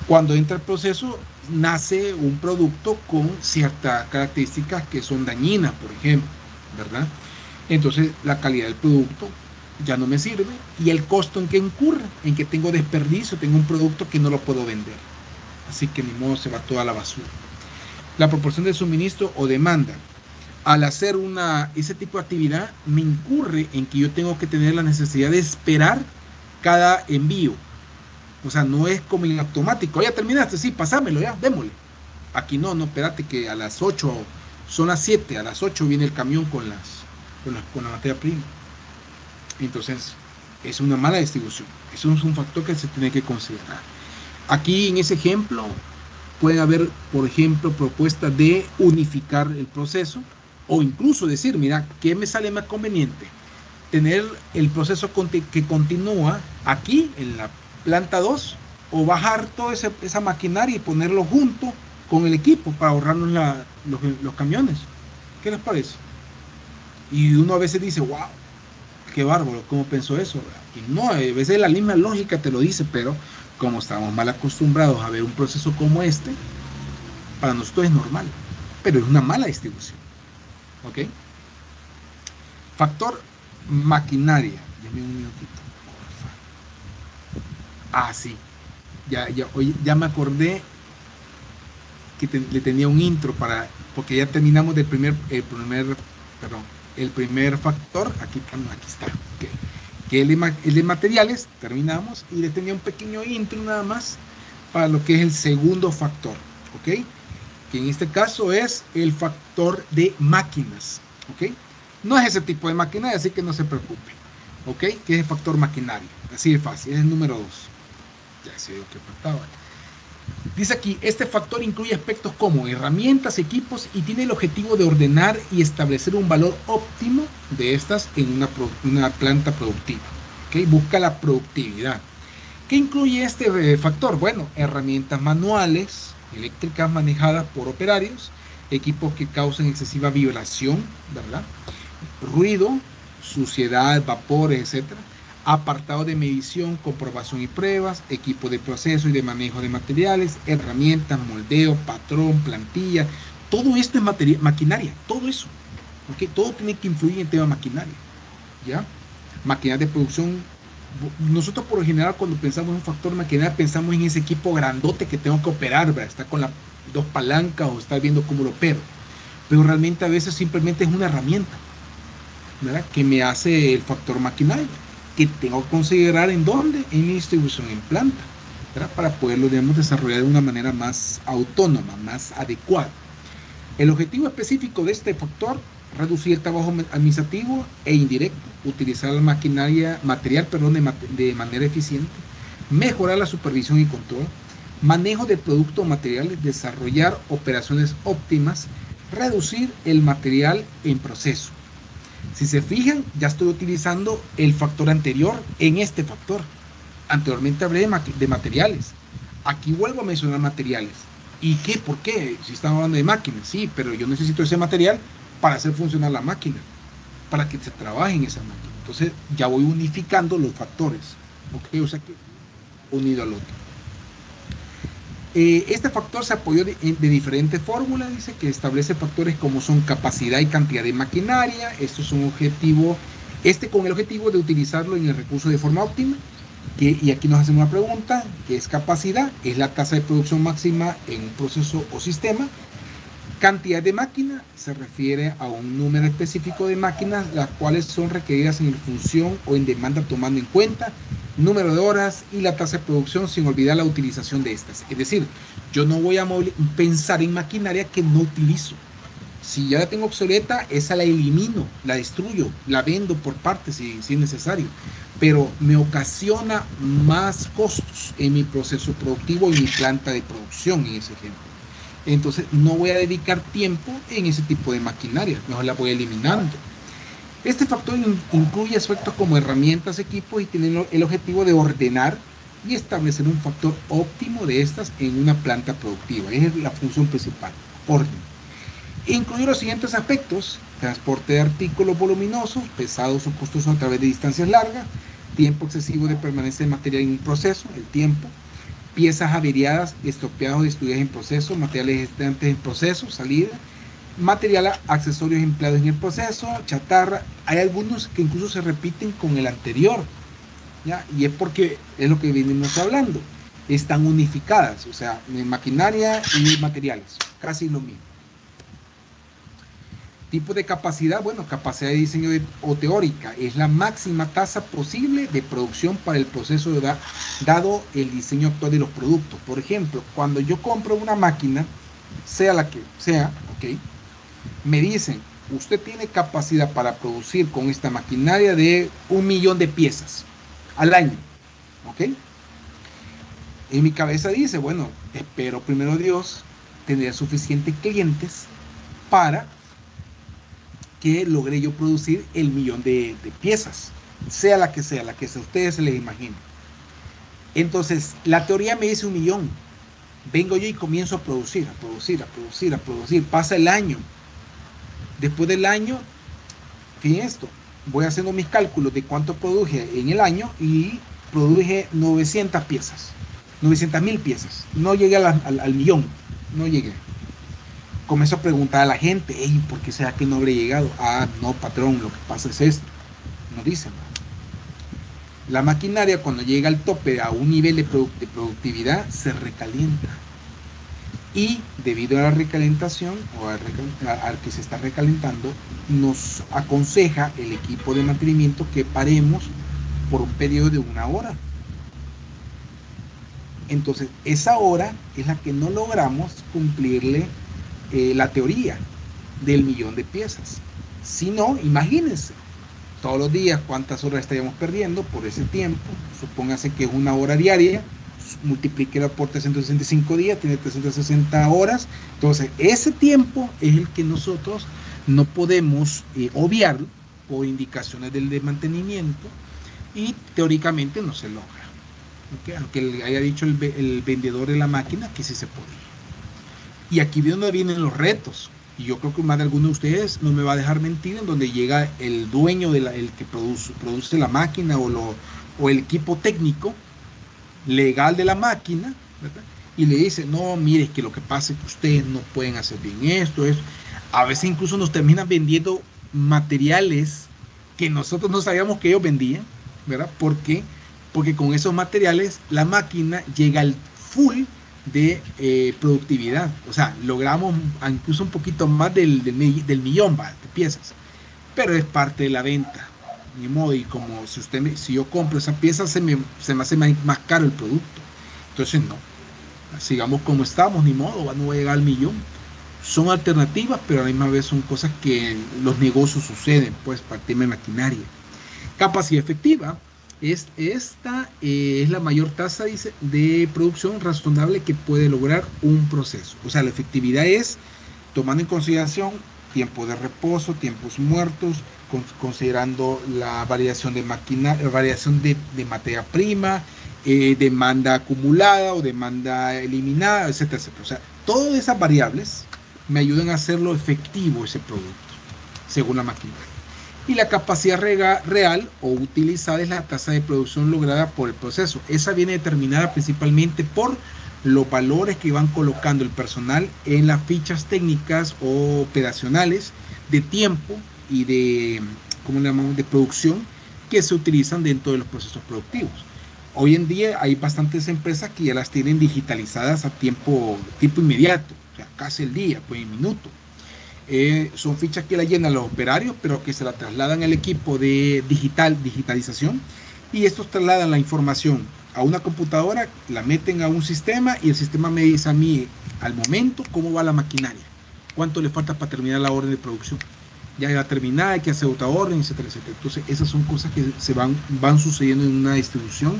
cuando entra el proceso nace un producto con ciertas características que son dañinas, por ejemplo, ¿verdad? Entonces la calidad del producto ya no me sirve, y el costo en que incurre, en que tengo desperdicio, tengo un producto que no lo puedo vender. Así que ni modo, se va toda la basura. La proporción de suministro o demanda. Al hacer ese tipo de actividad, me incurre en que yo tengo que tener la necesidad de esperar cada envío. O sea, no es como en automático. Ya terminaste, sí, pasámelo ya, démosle. Aquí no, espérate que a las 8, son las 7, a las 8 viene el camión con la materia prima. Entonces, es una mala distribución. Eso es un factor que se tiene que considerar. Aquí en ese ejemplo puede haber, por ejemplo, propuestas de unificar el proceso o incluso decir, mira, ¿qué me sale más conveniente? Tener el proceso que continúa aquí en la planta 2 o bajar toda esa maquinaria y ponerlo junto con el equipo para ahorrarnos los camiones. ¿Qué les parece? Y uno a veces dice, wow, qué bárbaro, ¿cómo pensó eso? Y no, a veces la misma lógica te lo dice, pero como estamos mal acostumbrados a ver un proceso como este, para nosotros es normal, pero es una mala distribución. ¿Ok? Factor maquinaria. Deme un minutito, porfa. Sí. Ya me acordé que le tenía un intro porque ya terminamos el primer factor. Aquí está. Okay. Que el de materiales, terminamos, y le tenía un pequeño intro nada más para lo que es el segundo factor, ¿ok? Que en este caso es el factor de máquinas, ¿ok? No es ese tipo de maquinaria, así que no se preocupe, ¿ok? Que es el factor maquinario, así de fácil, es el número 2. Ya sé lo que faltaba. Dice aquí, este factor incluye aspectos como herramientas, equipos, y tiene el objetivo de ordenar y establecer un valor óptimo de estas en una planta productiva. ¿Okay? Busca la productividad. ¿Qué incluye este factor? Bueno, herramientas manuales, eléctricas manejadas por operarios, equipos que causan excesiva vibración, ¿verdad? Ruido, suciedad, vapores, etc. Apartado de medición, comprobación y pruebas, equipo de proceso y de manejo de materiales, herramientas, moldeo, patrón, plantilla. Todo esto es maquinaria, todo eso. ¿Okay? Todo tiene que influir en el tema maquinaria. ¿Ya? Maquinaria de producción. Nosotros por lo general cuando pensamos en un factor maquinaria pensamos en ese equipo grandote que tengo que operar, ¿verdad? Está con las 2 palancas o estar viendo cómo lo opero. Pero realmente a veces simplemente es una herramienta, ¿verdad? Que me hace el factor maquinaria, que tengo que considerar en dónde, en mi distribución en planta, ¿verdad? Para poderlo, digamos, desarrollar de una manera más autónoma, más adecuada. El objetivo específico de este factor: reducir el trabajo administrativo e indirecto, utilizar la material de manera eficiente, mejorar la supervisión y control, manejo de productos o materiales, desarrollar operaciones óptimas, reducir el material en proceso. Si se fijan, ya estoy utilizando el factor anterior en este factor. Anteriormente hablé de materiales. Aquí vuelvo a mencionar materiales. ¿Y qué? ¿Por qué? Si estamos hablando de máquinas, sí, pero yo necesito ese material para hacer funcionar la máquina, para que se trabaje en esa máquina. Entonces ya voy unificando los factores, ¿ok? O sea que unido al otro. Este factor se apoyó de diferentes fórmulas, dice que establece factores como son capacidad y cantidad de maquinaria. Esto es un objetivo, con el objetivo de utilizarlo en el recurso de forma óptima. Y aquí nos hacen una pregunta, que es capacidad, es la tasa de producción máxima en un proceso o sistema. Cantidad de máquina se refiere a un número específico de máquinas, las cuales son requeridas en función o en demanda tomando en cuenta número de horas y la tasa de producción, sin olvidar la utilización de estas. Es decir, yo no voy a pensar en maquinaria que no utilizo. Si ya la tengo obsoleta, esa la elimino, la destruyo, la vendo por partes si es necesario, pero me ocasiona más costos en mi proceso productivo y mi planta de producción, en ese ejemplo. Entonces no voy a dedicar tiempo en ese tipo de maquinaria, mejor la voy eliminando. Este factor incluye aspectos como herramientas, equipos, y tiene el objetivo de ordenar y establecer un factor óptimo de estas en una planta productiva. Esa es la función principal, orden. Incluye los siguientes aspectos: transporte de artículos voluminosos, pesados o costosos a través de distancias largas, tiempo excesivo de permanencia de material en un proceso, el tiempo, piezas averiadas, estropeadas o destruidas en proceso, materiales existentes en proceso, salida, material, accesorios empleados en el proceso, chatarra. Hay algunos que incluso se repiten con el anterior, ¿ya? Y es porque es lo que venimos hablando. Están unificadas, o sea, maquinaria y materiales, casi lo mismo. Tipo de capacidad, bueno, capacidad de diseño o teórica, es la máxima tasa posible de producción para el proceso dado el diseño actual de los productos. Por ejemplo, cuando yo compro una máquina, sea la que sea, ok, me dicen, usted tiene capacidad para producir con esta maquinaria de 1 millón de piezas al año, ok. En mi cabeza dice, bueno, espero primero Dios tener suficientes clientes para que logré yo producir el millón de piezas, sea la que a ustedes se les imaginen. Entonces, la teoría me dice 1 millón. Vengo yo y comienzo a producir. Pasa el año. Después del año, fíjense esto, voy haciendo mis cálculos de cuánto produje en el año y produje 900 piezas. 900,000 piezas. No llegué al millón. No llegué. Comienzo a preguntar a la gente, hey, ¿por qué será que no habré llegado? Ah, no, patrón, lo que pasa es esto. No dicen. La maquinaria, cuando llega al tope, a un nivel de productividad, se recalienta. Y debido a la recalentación, o al que se está recalentando, nos aconseja el equipo de mantenimiento que paremos por un periodo de 1 hora. Entonces, esa hora es la que no logramos cumplirle la teoría del millón de piezas. Si no, imagínense, todos los días cuántas horas estaríamos perdiendo por ese tiempo. Supóngase que es 1 hora diaria, multiplíquelo por 365 días, tiene 360 horas. Entonces, ese tiempo es el que nosotros no podemos obviar por indicaciones del de mantenimiento y teóricamente no se logra. ¿Okay? Aunque le haya dicho el vendedor de la máquina que sí se podía. Y aquí es donde vienen los retos. Y yo creo que más de alguno de ustedes no me va a dejar mentir, en donde llega el dueño, el que produce la máquina o el equipo técnico legal de la máquina, ¿verdad? Y le dice, no, mire, es que lo que pasa es que ustedes no pueden hacer bien esto. A veces incluso nos terminan vendiendo materiales que nosotros no sabíamos que ellos vendían, ¿verdad? ¿Por qué? Porque con esos materiales la máquina llega al full de productividad, o sea, logramos incluso un poquito más del millón de piezas, pero es parte de la venta, ni modo. Y como si yo compro esa pieza, se me hace más caro el producto. Entonces no, sigamos como estamos, ni modo, no voy a llegar al millón. Son alternativas, pero a la misma vez son cosas que en los negocios suceden, pues, parte de maquinaria. Capacidad efectiva. Esta es la mayor tasa de producción razonable que puede lograr un proceso. O sea, la efectividad es tomando en consideración tiempo de reposo, tiempos muertos, considerando la variación de materia prima, demanda acumulada o demanda eliminada, etcétera, etcétera. O sea, todas esas variables me ayudan a hacerlo efectivo ese producto, según la maquinaria. Y la capacidad real o utilizada es la tasa de producción lograda por el proceso. Esa viene determinada principalmente por los valores que van colocando el personal en las fichas técnicas o operacionales de tiempo y de producción que se utilizan dentro de los procesos productivos. Hoy en día hay bastantes empresas que ya las tienen digitalizadas a tiempo inmediato, o sea, casi el día, pues en minuto. Son fichas que la llenan los operarios, pero que se la trasladan al equipo de digitalización, y estos trasladan la información a una computadora, la meten a un sistema y el sistema me dice a mí al momento cómo va la maquinaria, cuánto le falta para terminar la orden de producción. Ya va terminada, hay que hacer otra orden, etcétera, etcétera. Entonces esas son cosas que se van sucediendo en una distribución,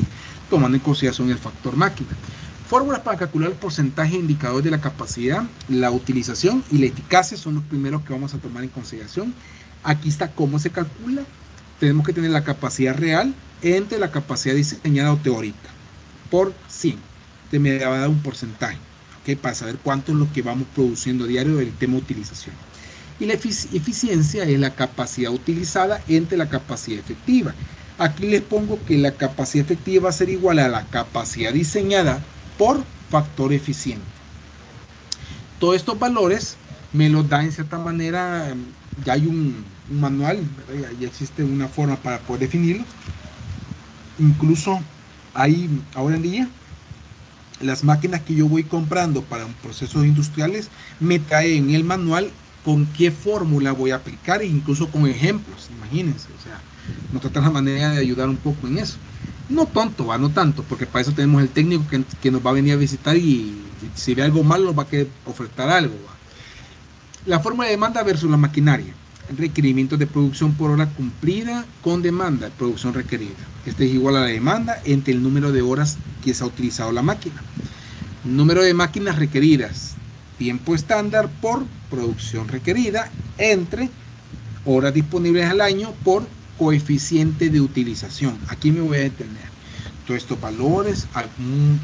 tomando en consideración el factor máquina. Fórmulas para calcular el porcentaje indicador de la capacidad, la utilización y la eficacia son los primeros que vamos a tomar en consideración. Aquí está cómo se calcula. Tenemos que tener la capacidad real entre la capacidad diseñada o teórica por 100. Te me va a dar un porcentaje, ¿okay? Para saber cuánto es lo que vamos produciendo diario del tema de utilización. Y la eficiencia es la capacidad utilizada entre la capacidad efectiva. Aquí les pongo que la capacidad efectiva va a ser igual a la capacidad diseñada por factor eficiente. Todos estos valores me los da en cierta manera, ya hay un manual, ¿verdad? Ya existe una forma para poder definirlo. Incluso hay ahora en día las máquinas que yo voy comprando para procesos industriales me traen el manual con qué fórmula voy a aplicar, e incluso con ejemplos, imagínense, o sea, nos trata la manera de ayudar un poco en eso. No tonto, va, no tanto, porque para eso tenemos el técnico que nos va a venir a visitar y si ve algo malo nos va a querer ofertar algo, va. La fórmula de demanda versus la maquinaria. Requerimientos de producción por hora cumplida con demanda de producción requerida. Este es igual a la demanda entre el número de horas que se ha utilizado la máquina. Número de máquinas requeridas. Tiempo estándar por producción requerida entre horas disponibles al año por coeficiente de utilización. Aquí me voy a detener. Todos estos valores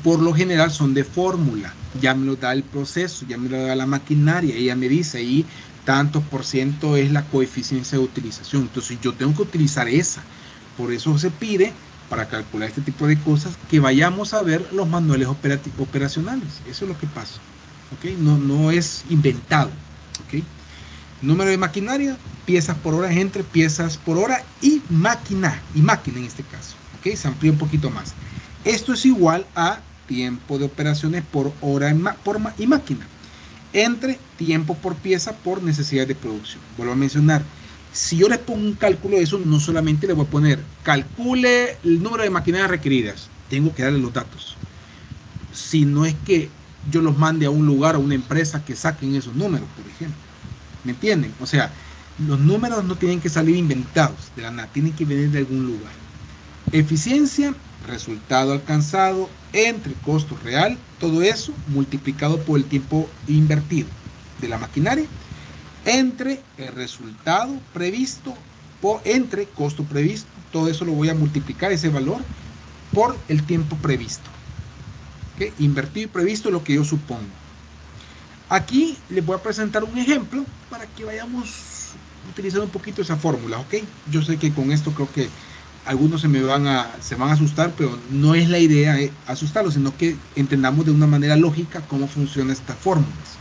por lo general son de fórmula. Ya me lo da el proceso, ya me lo da la maquinaria. Ella me dice ahí tantos por ciento es la coeficiencia de utilización. Entonces yo tengo que utilizar esa. Por eso se pide, para calcular este tipo de cosas, que vayamos a ver los manuales operacionales. Eso es lo que pasa. ¿Okay? No es inventado. ¿Okay? Número de maquinaria, piezas por hora entre piezas por hora y máquina en este caso. ¿Okay? Se amplía un poquito más. Esto es igual a tiempo de operaciones por hora y máquina entre tiempo por pieza por necesidad de producción. Vuelvo a mencionar, si yo les pongo un cálculo de eso, no solamente le voy a poner calcule el número de maquinarias requeridas, tengo que darle los datos. Si no es que yo los mande a un lugar, a una empresa que saquen esos números, por ejemplo. ¿Me entienden? O sea, los números no tienen que salir inventados de la nada, tienen que venir de algún lugar. Eficiencia, resultado alcanzado entre costo real, todo eso multiplicado por el tiempo invertido de la maquinaria, entre el resultado previsto, entre costo previsto, todo eso lo voy a multiplicar, ese valor, por el tiempo previsto. ¿Okay? Invertido y previsto es lo que yo supongo. Aquí les voy a presentar un ejemplo para que vayamos utilizando un poquito esa fórmula, ¿ok? Yo sé que con esto creo que algunos se van a asustar, pero no es la idea asustarlos, sino que entendamos de una manera lógica cómo funcionan estas fórmulas.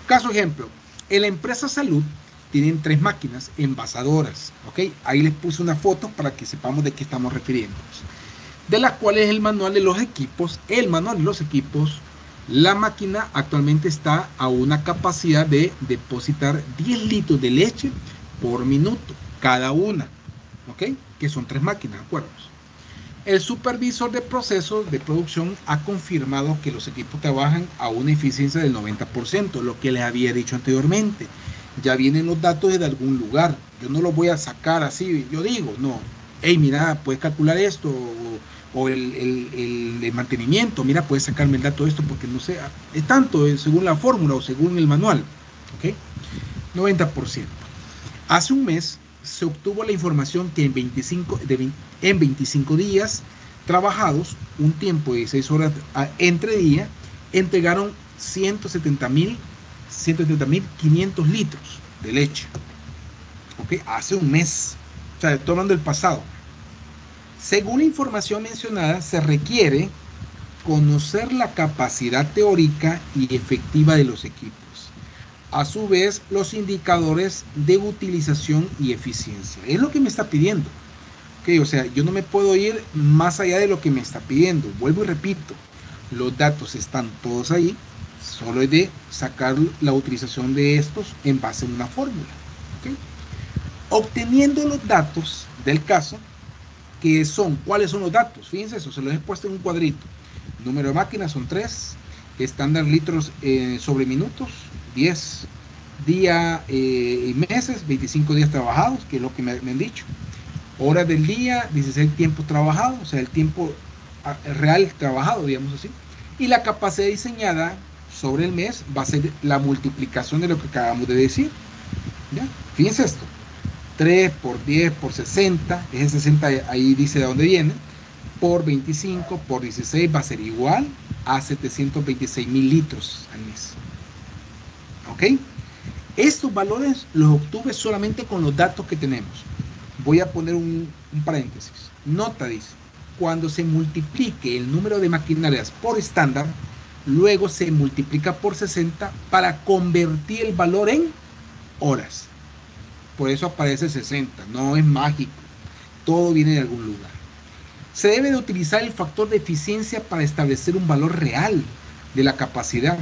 Caso ejemplo, en la empresa Salud tienen 3 máquinas envasadoras, ¿ok? Ahí les puse una foto para que sepamos de qué estamos refiriéndonos. De las cuales el manual de los equipos, la máquina actualmente está a una capacidad de depositar 10 litros de leche por minuto, cada una, ¿ok? Que son 3 máquinas, ¿acuerdos? El supervisor de procesos de producción ha confirmado que los equipos trabajan a una eficiencia del 90%, lo que les había dicho anteriormente. Ya vienen los datos de algún lugar. Yo no los voy a sacar así, yo digo, no. Hey, mira, puedes calcular esto, o el mantenimiento, mira, puedes sacarme el dato de esto, porque no sé, es tanto según la fórmula o según el manual. ¿Ok? 90%. Hace un mes se obtuvo la información que en 25 días trabajados, un tiempo de 16 horas entre día, entregaron 170.500 litros de leche. ¿Okay? Hace un mes, o sea, estoy hablando del pasado. Según la información mencionada, se requiere conocer la capacidad teórica y efectiva de los equipos. A su vez, los indicadores de utilización y eficiencia. Es lo que me está pidiendo. ¿Okay? O sea, yo no me puedo ir más allá de lo que me está pidiendo. Vuelvo y repito, los datos están todos ahí. Solo es de sacar la utilización de estos en base a una fórmula. ¿Okay? Obteniendo los datos del caso, que son, ¿cuáles son los datos? Fíjense eso, se los he puesto en un cuadrito. Número de máquinas son 3, estándar litros sobre minutos, 10 días y meses, 25 días trabajados, que es lo que me han dicho. Horas del día, 16 tiempos trabajados, o sea, el tiempo real trabajado, digamos así. Y la capacidad diseñada sobre el mes va a ser la multiplicación de lo que acabamos de decir. ¿Ya? Fíjense esto. 3 por 10 por 60, ese 60 ahí dice de dónde viene, por 25 por 16 va a ser igual a 726.000 litros al mes. ¿Ok? Estos valores los obtuve solamente con los datos que tenemos. Voy a poner un paréntesis. Nota, dice, cuando se multiplique el número de maquinarias por estándar, luego se multiplica por 60 para convertir el valor en horas. Por eso aparece 60, no es mágico, todo viene de algún lugar. Se debe de utilizar el factor de eficiencia para establecer un valor real de la capacidad.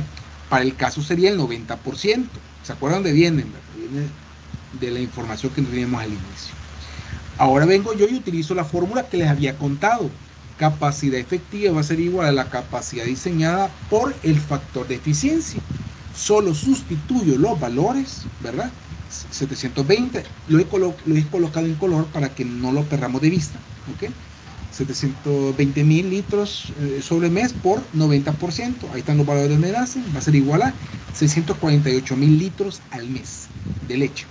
Para el caso sería el 90%. ¿Se acuerdan de viene? Viene de la información que teníamos al inicio. Ahora vengo yo y utilizo la fórmula que les había contado. Capacidad efectiva va a ser igual a la capacidad diseñada por el factor de eficiencia. Solo sustituyo los valores, ¿verdad? 720, lo he colocado en color para que no lo perdamos de vista, ¿ok? 720.000 litros sobre mes por 90%, ahí están los valores de nacen, va a ser igual a 648.000 litros al mes de leche.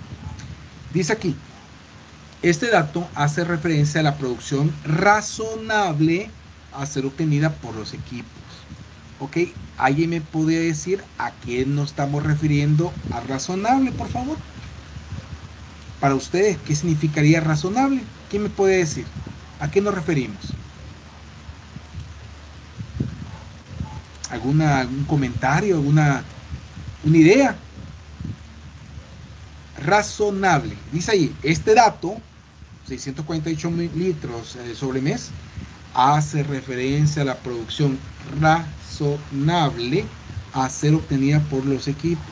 Dice aquí, este dato hace referencia a la producción razonable a ser obtenida por los equipos. ¿Ok? ¿Alguien me podría decir a qué nos estamos refiriendo a razonable, por favor? Para ustedes, ¿qué significaría razonable? ¿Quién me puede decir? ¿A qué nos referimos? ¿Algún comentario? ¿Una idea? Razonable. Dice ahí, este dato, 648.000 litros sobre mes, hace referencia a la producción razonable a ser obtenida por los equipos.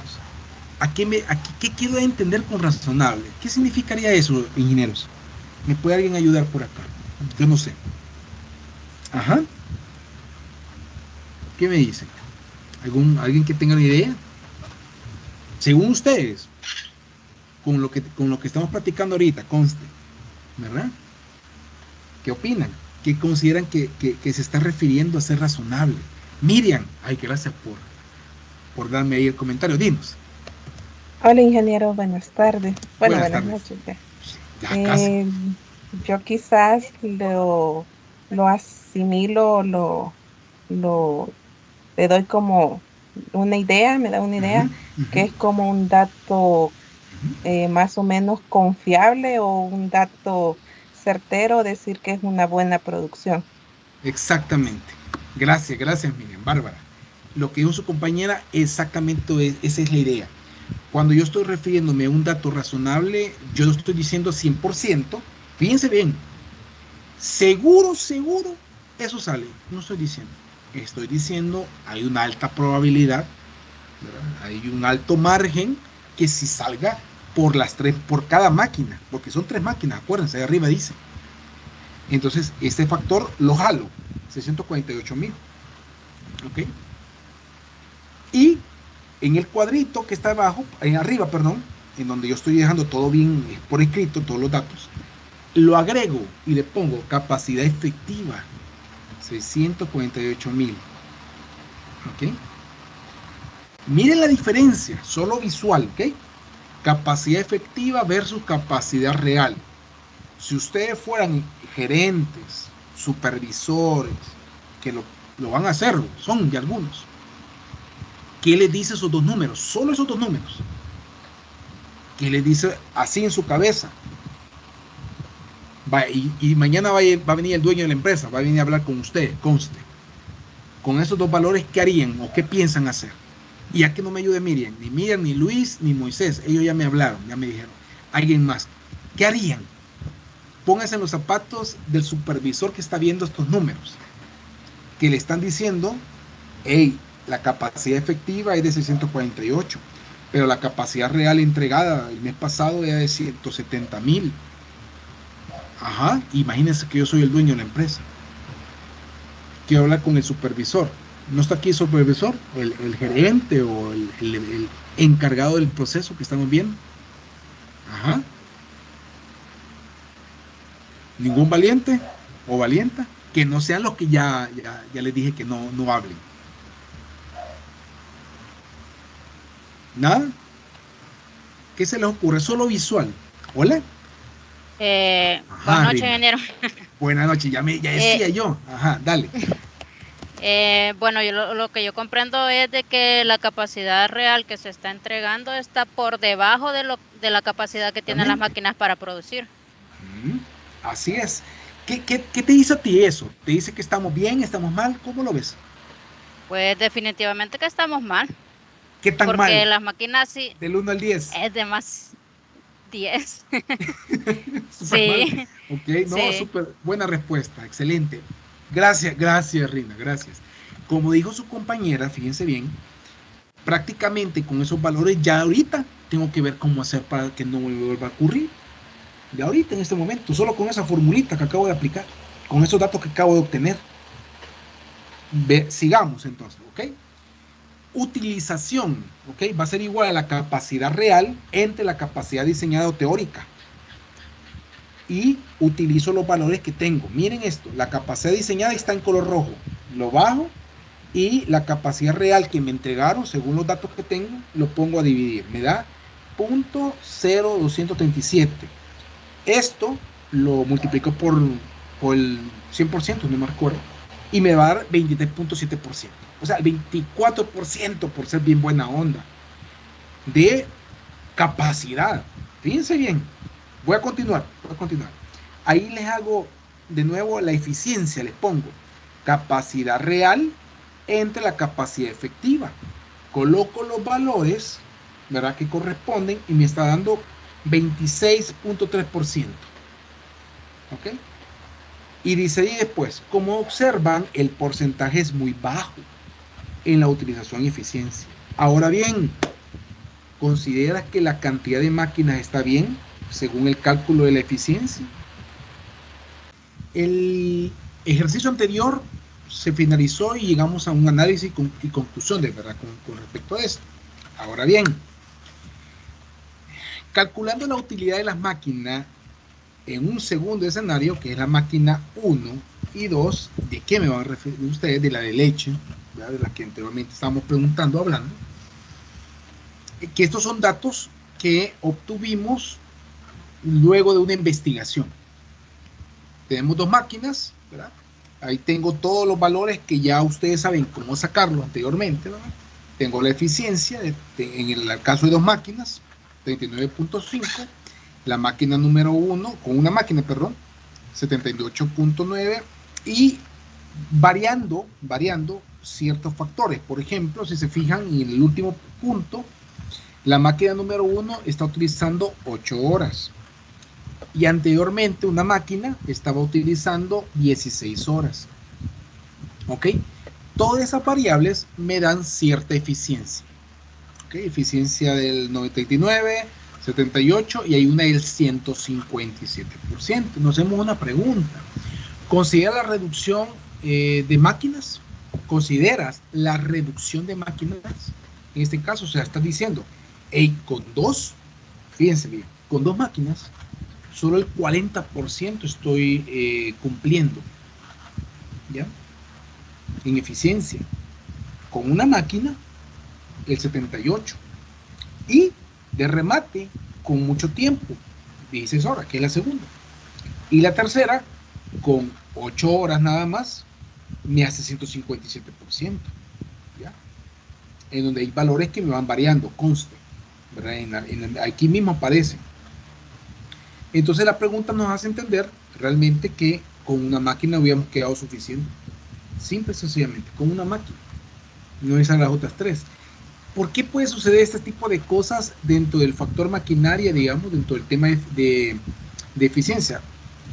¿Qué quiero entender con razonable? ¿Qué significaría eso, ingenieros? ¿Me puede alguien ayudar por acá? Yo no sé. Ajá. ¿Qué me dicen? ¿Alguien que tenga una idea? Según ustedes, con lo que estamos platicando ahorita, conste, ¿verdad? ¿Qué opinan? ¿Qué consideran que se está refiriendo a ser razonable? Miriam, ay, gracias por darme ahí el comentario. Dinos. Hola, ingeniero, buenas tardes. Bueno, buenas noches. Ya casi. Yo quizás lo asimilo, le doy como una idea, me da una idea, que es como un dato más o menos confiable o un dato certero, decir que es una buena producción. Exactamente. Gracias, Miriam. Bárbara. Lo que dijo su compañera, exactamente esa es la idea. Cuando yo estoy refiriéndome a un dato razonable, yo no estoy diciendo 100%, fíjense bien, seguro, eso sale. No estoy diciendo, hay una alta probabilidad, ¿verdad? Hay un alto margen que si salga por cada máquina, porque son 3 máquinas, acuérdense, ahí arriba dice. Entonces, este factor lo jalo, 648.000. ¿Ok? Y en el cuadrito que está arriba, en donde yo estoy dejando todo bien por escrito, todos los datos, lo agrego y le pongo capacidad efectiva, 648.000. ¿Ok? Miren la diferencia, solo visual, ¿ok? Capacidad efectiva versus capacidad real. Si ustedes fueran gerentes, supervisores, que lo van a hacer, son ya algunos, ¿qué les dice esos dos números? Solo esos dos números. ¿Qué les dice así en su cabeza? Y mañana va a venir el dueño de la empresa, va a venir a hablar con ustedes, conste. Con esos dos valores, ¿qué harían o qué piensan hacer? Y ya que no me ayude Miriam, ni Luis, ni Moisés, ellos ya me hablaron, ya me dijeron. Alguien más, ¿qué harían? Pónganse en los zapatos del supervisor que está viendo estos números, que le están diciendo, hey, la capacidad efectiva es de 648, pero la capacidad real entregada el mes pasado era de 170.000. Ajá, imagínense que yo soy el dueño de la empresa. Quiero hablar con el supervisor. ¿No está aquí el supervisor? El gerente o el encargado del proceso que estamos viendo. Ajá. Ningún valiente o valienta, que no sean los que ya les dije que no hablen. ¿Nada? ¿Qué se les ocurre? Solo visual. ¿Hola? Buenas noches, ingeniero. Buenas noches, ya decía yo. Ajá, dale. Bueno, lo que yo comprendo es de que la capacidad real que se está entregando está por debajo de la capacidad que tienen las máquinas para producir. Así es. ¿Qué te dice a ti eso? ¿Te dice que estamos bien, estamos mal? ¿Cómo lo ves? Pues definitivamente que estamos mal. ¿Qué tan mal? Porque las máquinas sí. Del 1 al 10. Es de más 10. Sí. Mal. Ok, no, sí. Súper buena respuesta, excelente. Gracias, Rina, gracias. Como dijo su compañera, fíjense bien, prácticamente con esos valores ya ahorita tengo que ver cómo hacer para que no me vuelva a ocurrir. Ya ahorita, en este momento, solo con esa formulita que acabo de aplicar, con esos datos que acabo de obtener. Sigamos entonces, ¿ok? Utilización, ¿ok? Va a ser igual a la capacidad real entre la capacidad diseñada o teórica. Y utilizo los valores que tengo. Miren esto, la capacidad diseñada está en color rojo. Lo bajo y la capacidad real que me entregaron, según los datos que tengo, lo pongo a dividir. Me da 0.0237. Esto lo multiplico por el 100%, no me acuerdo, y me va a dar 23.7%. O sea, el 24% por ser bien buena onda de capacidad. Fíjense bien. Voy a continuar. Ahí les hago de nuevo la eficiencia, les pongo capacidad real entre la capacidad efectiva. Coloco los valores, ¿verdad?, que corresponden y me está dando 26.3%. ¿Ok? Y dice ahí después, como observan, el porcentaje es muy bajo en la utilización y eficiencia. Ahora bien, ¿consideras que la cantidad de máquinas está bien según el cálculo de la eficiencia? El ejercicio anterior se finalizó y llegamos a un análisis y conclusión de verdad con respecto a esto. Ahora bien, calculando la utilidad de las máquinas en un segundo escenario, que es la máquina 1 y 2, ¿de qué me van a referir ustedes? De la de leche, ¿verdad?, de la que anteriormente estábamos preguntando, hablando. Que estos son datos que obtuvimos luego de una investigación. Tenemos dos máquinas, ¿verdad? Ahí tengo todos los valores que ya ustedes saben cómo sacarlos anteriormente, ¿verdad? Tengo la eficiencia, en el caso de dos máquinas, 39.5, la máquina número 1, con una máquina, perdón, 78.9, y variando ciertos factores. Por ejemplo, si se fijan en el último punto, la máquina número 1 está utilizando 8 horas. Y anteriormente una máquina estaba utilizando 16 horas. ¿Ok? Todas esas variables me dan cierta eficiencia. ¿Ok? Eficiencia del 99, 78 y hay una del 157%. Nos hacemos una pregunta. ¿Considera la reducción de máquinas? ¿Consideras la reducción de máquinas? En este caso, o sea, estás diciendo, hey, fíjense bien, con dos máquinas, solo el 40% estoy cumpliendo, ¿ya? En eficiencia. Con una máquina, el 78%. Y de remate, con mucho tiempo, 16 horas, que es la segunda. Y la tercera, con 8 horas nada más, me hace 157%, ¿ya? En donde hay valores que me van variando, conste, ¿verdad? Aquí mismo aparecen. Entonces la pregunta nos hace entender realmente que con una máquina hubiéramos quedado suficiente. Simple y sencillamente, con una máquina. No es a las otras tres. ¿Por qué puede suceder este tipo de cosas dentro del factor maquinaria, digamos, dentro del tema de eficiencia?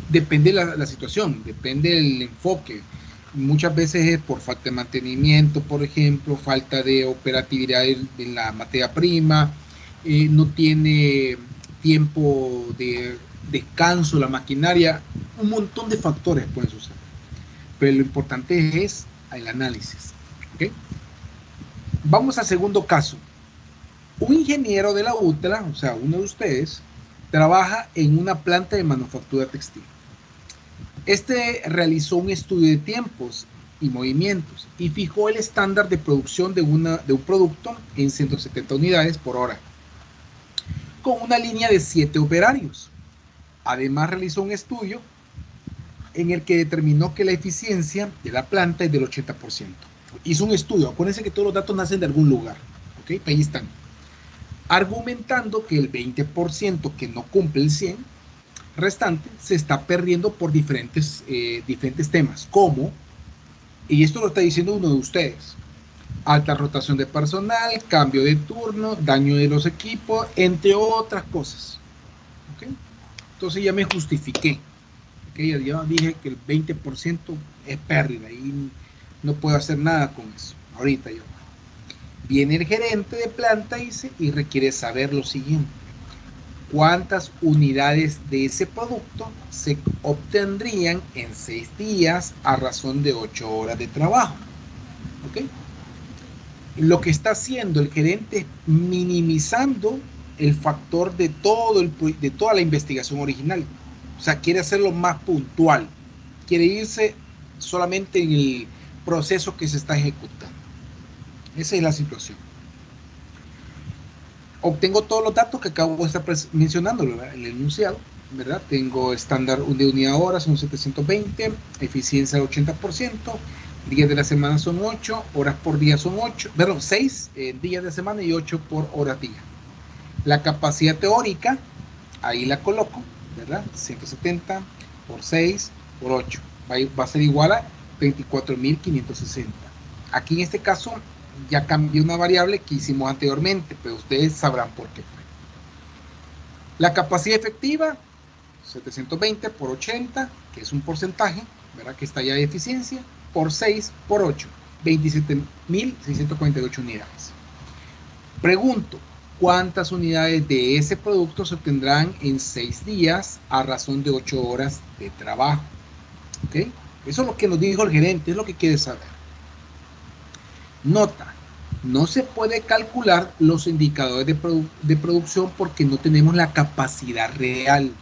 Depende de la situación, depende del enfoque. Muchas veces es por falta de mantenimiento, por ejemplo, falta de operatividad de la materia prima, no tiene tiempo de descanso la maquinaria, un montón de factores pueden suceder. Pero lo importante es el análisis. ¿Okay? Vamos al segundo caso. Un ingeniero de la UTLA, o sea, uno de ustedes, trabaja en una planta de manufactura textil. Este realizó un estudio de tiempos y movimientos y fijó el estándar de producción de un producto en 170 unidades por hora, con una línea de 7 operarios. Además realizó un estudio en el que determinó que la eficiencia de la planta es del 80%. Hizo un estudio, acuérdense que todos los datos nacen de algún lugar, ¿ok? Ahí están. Argumentando que el 20% que no cumple el 100% restante se está perdiendo por diferentes temas, como, y esto lo está diciendo uno de ustedes, alta rotación de personal, cambio de turno, daño de los equipos, entre otras cosas. ¿Okay? Entonces ya me justifiqué. ¿Okay? Ya dije que el 20% es pérdida y no puedo hacer nada con eso. Ahorita yo. Viene el gerente de planta y requiere saber lo siguiente. ¿Cuántas unidades de ese producto se obtendrían en 6 días a razón de 8 horas de trabajo? ¿Ok? Lo que está haciendo el gerente es minimizando el factor de toda la investigación original. O sea, quiere hacerlo más puntual. Quiere irse solamente en el proceso que se está ejecutando. Esa es la situación. Obtengo todos los datos que acabo de estar mencionando, el enunciado, ¿verdad? Tengo estándar de unidad hora, son 720, eficiencia del 80%, días de la semana son 8, horas por día son 6 días de semana y 8 por hora día. La capacidad teórica, ahí la coloco, ¿verdad? 170 por 6 por 8, va a ser igual a 24.560. Aquí en este caso ya cambié una variable que hicimos anteriormente, pero ustedes sabrán por qué fue. La capacidad efectiva, 720 por 80, que es un porcentaje, ¿verdad? Que está ya de eficiencia, por 6 por 8, 27.648 unidades. Pregunto, ¿cuántas unidades de ese producto se obtendrán en 6 días a razón de 8 horas de trabajo? ¿Ok? Eso es lo que nos dijo el gerente, es lo que quiere saber. Nota, no se puede calcular los indicadores de producción porque no tenemos la capacidad real.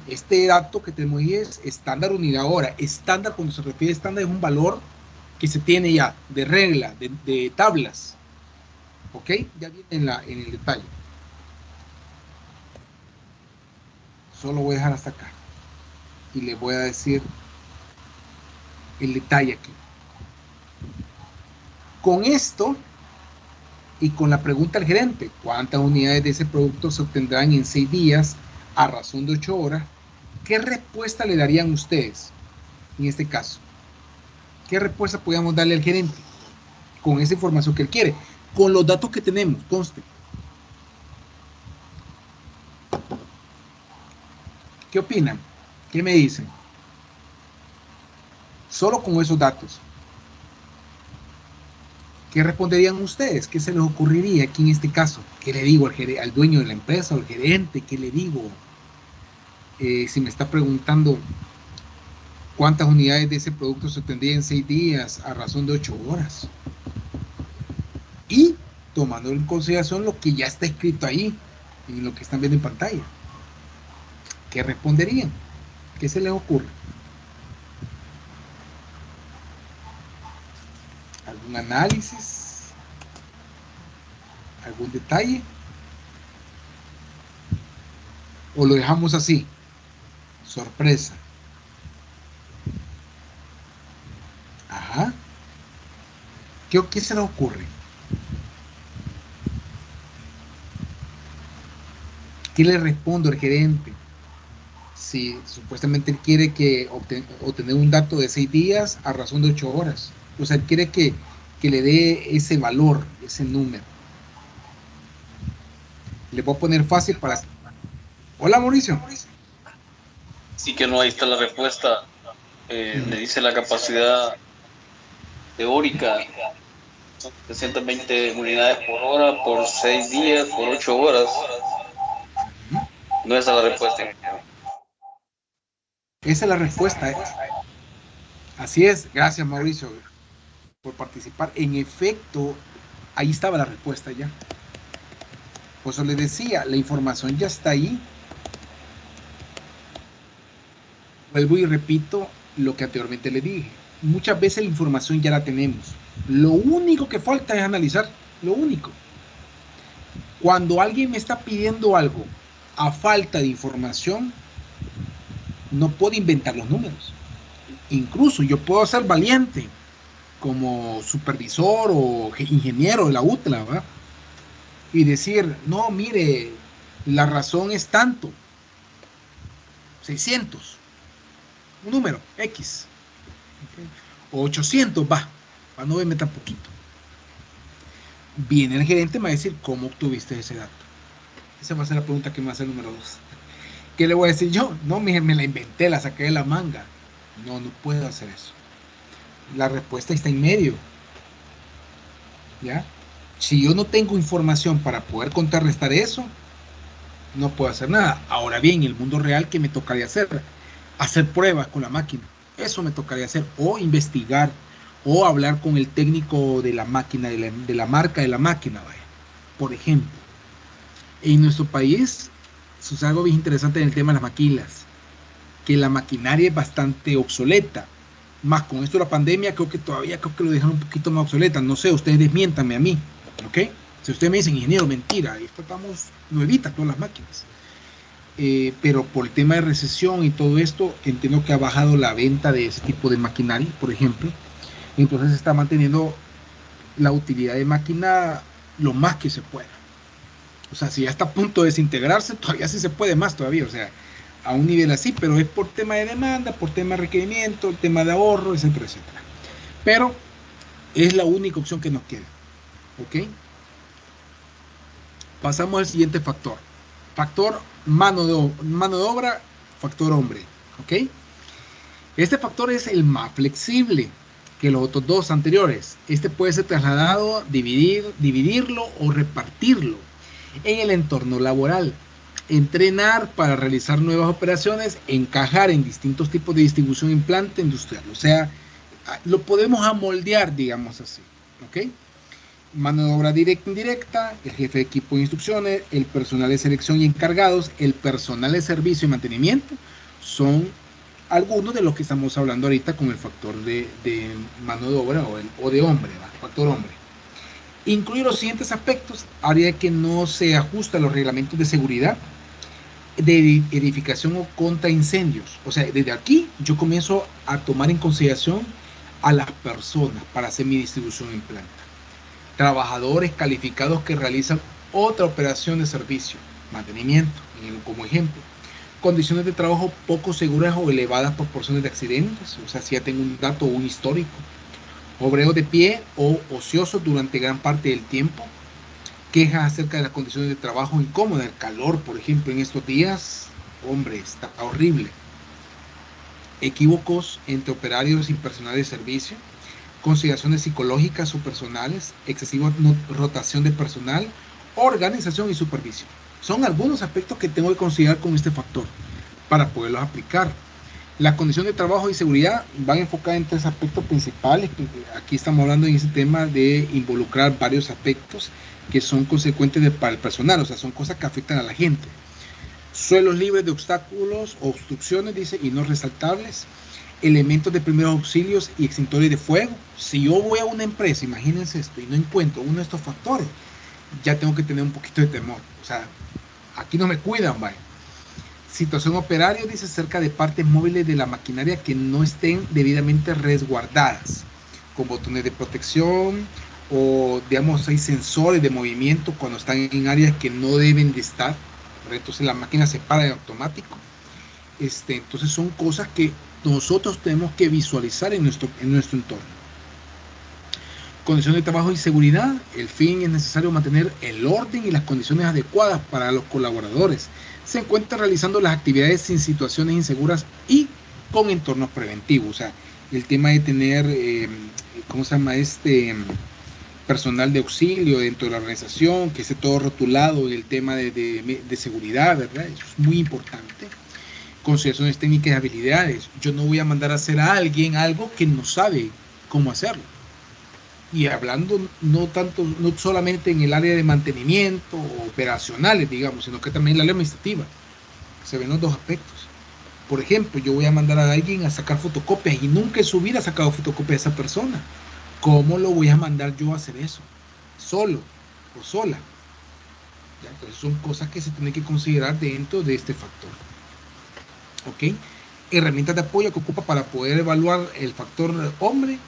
Este dato que tenemos ahí es estándar unidad hora. Estándar, cuando se refiere a estándar, es un valor que se tiene ya de regla, de tablas. ¿Ok? Ya viene en el detalle. Solo voy a dejar hasta acá. Y le voy a decir el detalle aquí. Con esto y con la pregunta al gerente, ¿cuántas unidades de ese producto se obtendrán en 6 días a razón de 8 horas? ¿Qué respuesta le darían ustedes en este caso? ¿Qué respuesta podríamos darle al gerente con esa información que él quiere? Con los datos que tenemos, conste. ¿Qué opinan? ¿Qué me dicen? Solo con esos datos. ¿Qué responderían ustedes? ¿Qué se les ocurriría aquí en este caso? ¿Qué le digo al dueño de la empresa o al gerente? ¿Qué le digo? Si me está preguntando cuántas unidades de ese producto se obtendrían en 6 días a razón de 8 horas. Y tomando en consideración lo que ya está escrito ahí, en lo que están viendo en pantalla. ¿Qué responderían? ¿Qué se les ocurre? ¿Algún análisis? ¿Algún detalle? ¿O lo dejamos así? Sorpresa. Ajá. ¿Qué se les ocurre? ¿Qué le respondo al gerente? Si supuestamente él quiere que obtener un dato de 6 días a razón de 8 horas. O sea, él quiere que le dé ese valor, ese número. Le voy a poner fácil para... Hola, Mauricio. Sí, que no, ahí está la respuesta. Le dice la capacidad teórica, 320 unidades por hora, por 6 días, por 8 horas. No esa es la respuesta. Esa es la respuesta. Así es. Gracias, Mauricio, por participar. En efecto, ahí estaba la respuesta ya. Por eso les decía, la información ya está ahí. Vuelvo y repito lo que anteriormente le dije. Muchas veces la información ya la tenemos. Lo único que falta es analizar. Lo único. Cuando alguien me está pidiendo algo a falta de información, no puedo inventar los números. Incluso yo puedo ser valiente como supervisor o ingeniero de la UTLA, ¿verdad? Y decir, no, mire, la razón es tanto, 600, un número X, o 800 va, para no verme tan poquito. Viene el gerente, me va a decir, ¿cómo obtuviste ese dato? Esa va a ser la pregunta que me va a hacer número 2. ¿Qué le voy a decir yo? No, me la inventé, la saqué de la manga. No puedo hacer eso. La respuesta está en medio. ¿Ya? Si yo no tengo información para poder contrarrestar eso, no puedo hacer nada. Ahora bien, en el mundo real, ¿qué me tocaría hacer? Hacer pruebas con la máquina. Eso me tocaría hacer. O investigar. O hablar con el técnico de la máquina, de la marca de la máquina. Vaya. Por ejemplo, en nuestro país sucede algo bien interesante en el tema de las maquilas. Que la maquinaria es bastante obsoleta. Más con esto de la pandemia, creo que lo dejaron un poquito más obsoleta. No sé, ustedes desmiéntanme a mí. ¿Ok? Si ustedes me dicen, ingeniero, mentira, estamos nuevitas todas las máquinas. Pero por el tema de recesión y todo esto, entiendo que ha bajado la venta de ese tipo de maquinaria, por ejemplo. Entonces se está manteniendo la utilidad de máquina lo más que se pueda. O sea, si ya está a punto de desintegrarse, todavía sí se puede más todavía. O sea, a un nivel así, pero es por tema de demanda, por tema de requerimiento, tema de ahorro, etcétera, etcétera. Pero es la única opción que nos queda. ¿Ok? Pasamos al siguiente factor. Factor mano de obra, factor hombre. ¿Ok? Este factor es el más flexible que los otros dos anteriores. Este puede ser trasladado, dividirlo o repartirlo en el entorno laboral. Entrenar para realizar nuevas operaciones, encajar en distintos tipos de distribución en planta industrial. O sea, lo podemos amoldear, digamos así. ¿Ok? Mano de obra directa e indirecta, el jefe de equipo de instrucciones, el personal de selección y encargados, el personal de servicio y mantenimiento, son algunos de los que estamos hablando ahorita con el factor de mano de obra o de hombre, factor hombre. Incluye los siguientes aspectos: área que no se ajusta a los reglamentos de seguridad, de edificación o contra incendios. O sea, desde aquí yo comienzo a tomar en consideración a las personas para hacer mi distribución en planta. Trabajadores calificados que realizan otra operación de servicio, mantenimiento, como ejemplo. Condiciones de trabajo poco seguras o elevadas proporciones de accidentes, o sea, si ya tengo un dato o un histórico. Obrero de pie o ocioso durante gran parte del tiempo. Quejas acerca de las condiciones de trabajo incómodas, el calor, por ejemplo, en estos días, hombre, está horrible. Equívocos entre operarios y personal de servicio. Consideraciones psicológicas o personales, excesiva rotación de personal, organización y supervisión. Son algunos aspectos que tengo que considerar con este factor para poderlos aplicar. La condición de trabajo y seguridad van enfocadas en 3 aspectos principales. Aquí estamos hablando en ese tema de involucrar varios aspectos que son consecuentes para el personal, o sea, son cosas que afectan a la gente. Suelos libres de obstáculos o obstrucciones, dice, y no resaltables. Elementos de primeros auxilios y extintores de fuego. Si yo voy a una empresa, imagínense esto, y no encuentro uno de estos factores, ya tengo que tener un poquito de temor. O sea, aquí no me cuidan, vaya. Situación operaria, dice, cerca de partes móviles de la maquinaria que no estén debidamente resguardadas, con botones de protección, o digamos hay sensores de movimiento cuando están en áreas que no deben de estar. Entonces la máquina se para en automático. Entonces son cosas que nosotros tenemos que visualizar en nuestro entorno. Condiciones de trabajo y seguridad. El fin es necesario mantener el orden y las condiciones adecuadas para los colaboradores. Se encuentra realizando las actividades sin situaciones inseguras y con entornos preventivos. O sea, el tema de tener, ¿cómo se llama? Personal de auxilio dentro de la organización, que esté todo rotulado en el tema de seguridad, ¿verdad? Eso es muy importante. Consideraciones técnicas y habilidades. Yo no voy a mandar a hacer a alguien algo que no sabe cómo hacerlo. Y hablando no solamente en el área de mantenimiento operacionales, digamos, sino que también en el área administrativa. Se ven los 2 aspectos. Por ejemplo, yo voy a mandar a alguien a sacar fotocopias y nunca en su vida ha sacado fotocopias a esa persona. ¿Cómo lo voy a mandar yo a hacer eso? Solo o sola. ¿Ya? Entonces son cosas que se tienen que considerar dentro de este factor. ¿Ok? Herramientas de apoyo que ocupa para poder evaluar el factor hombre.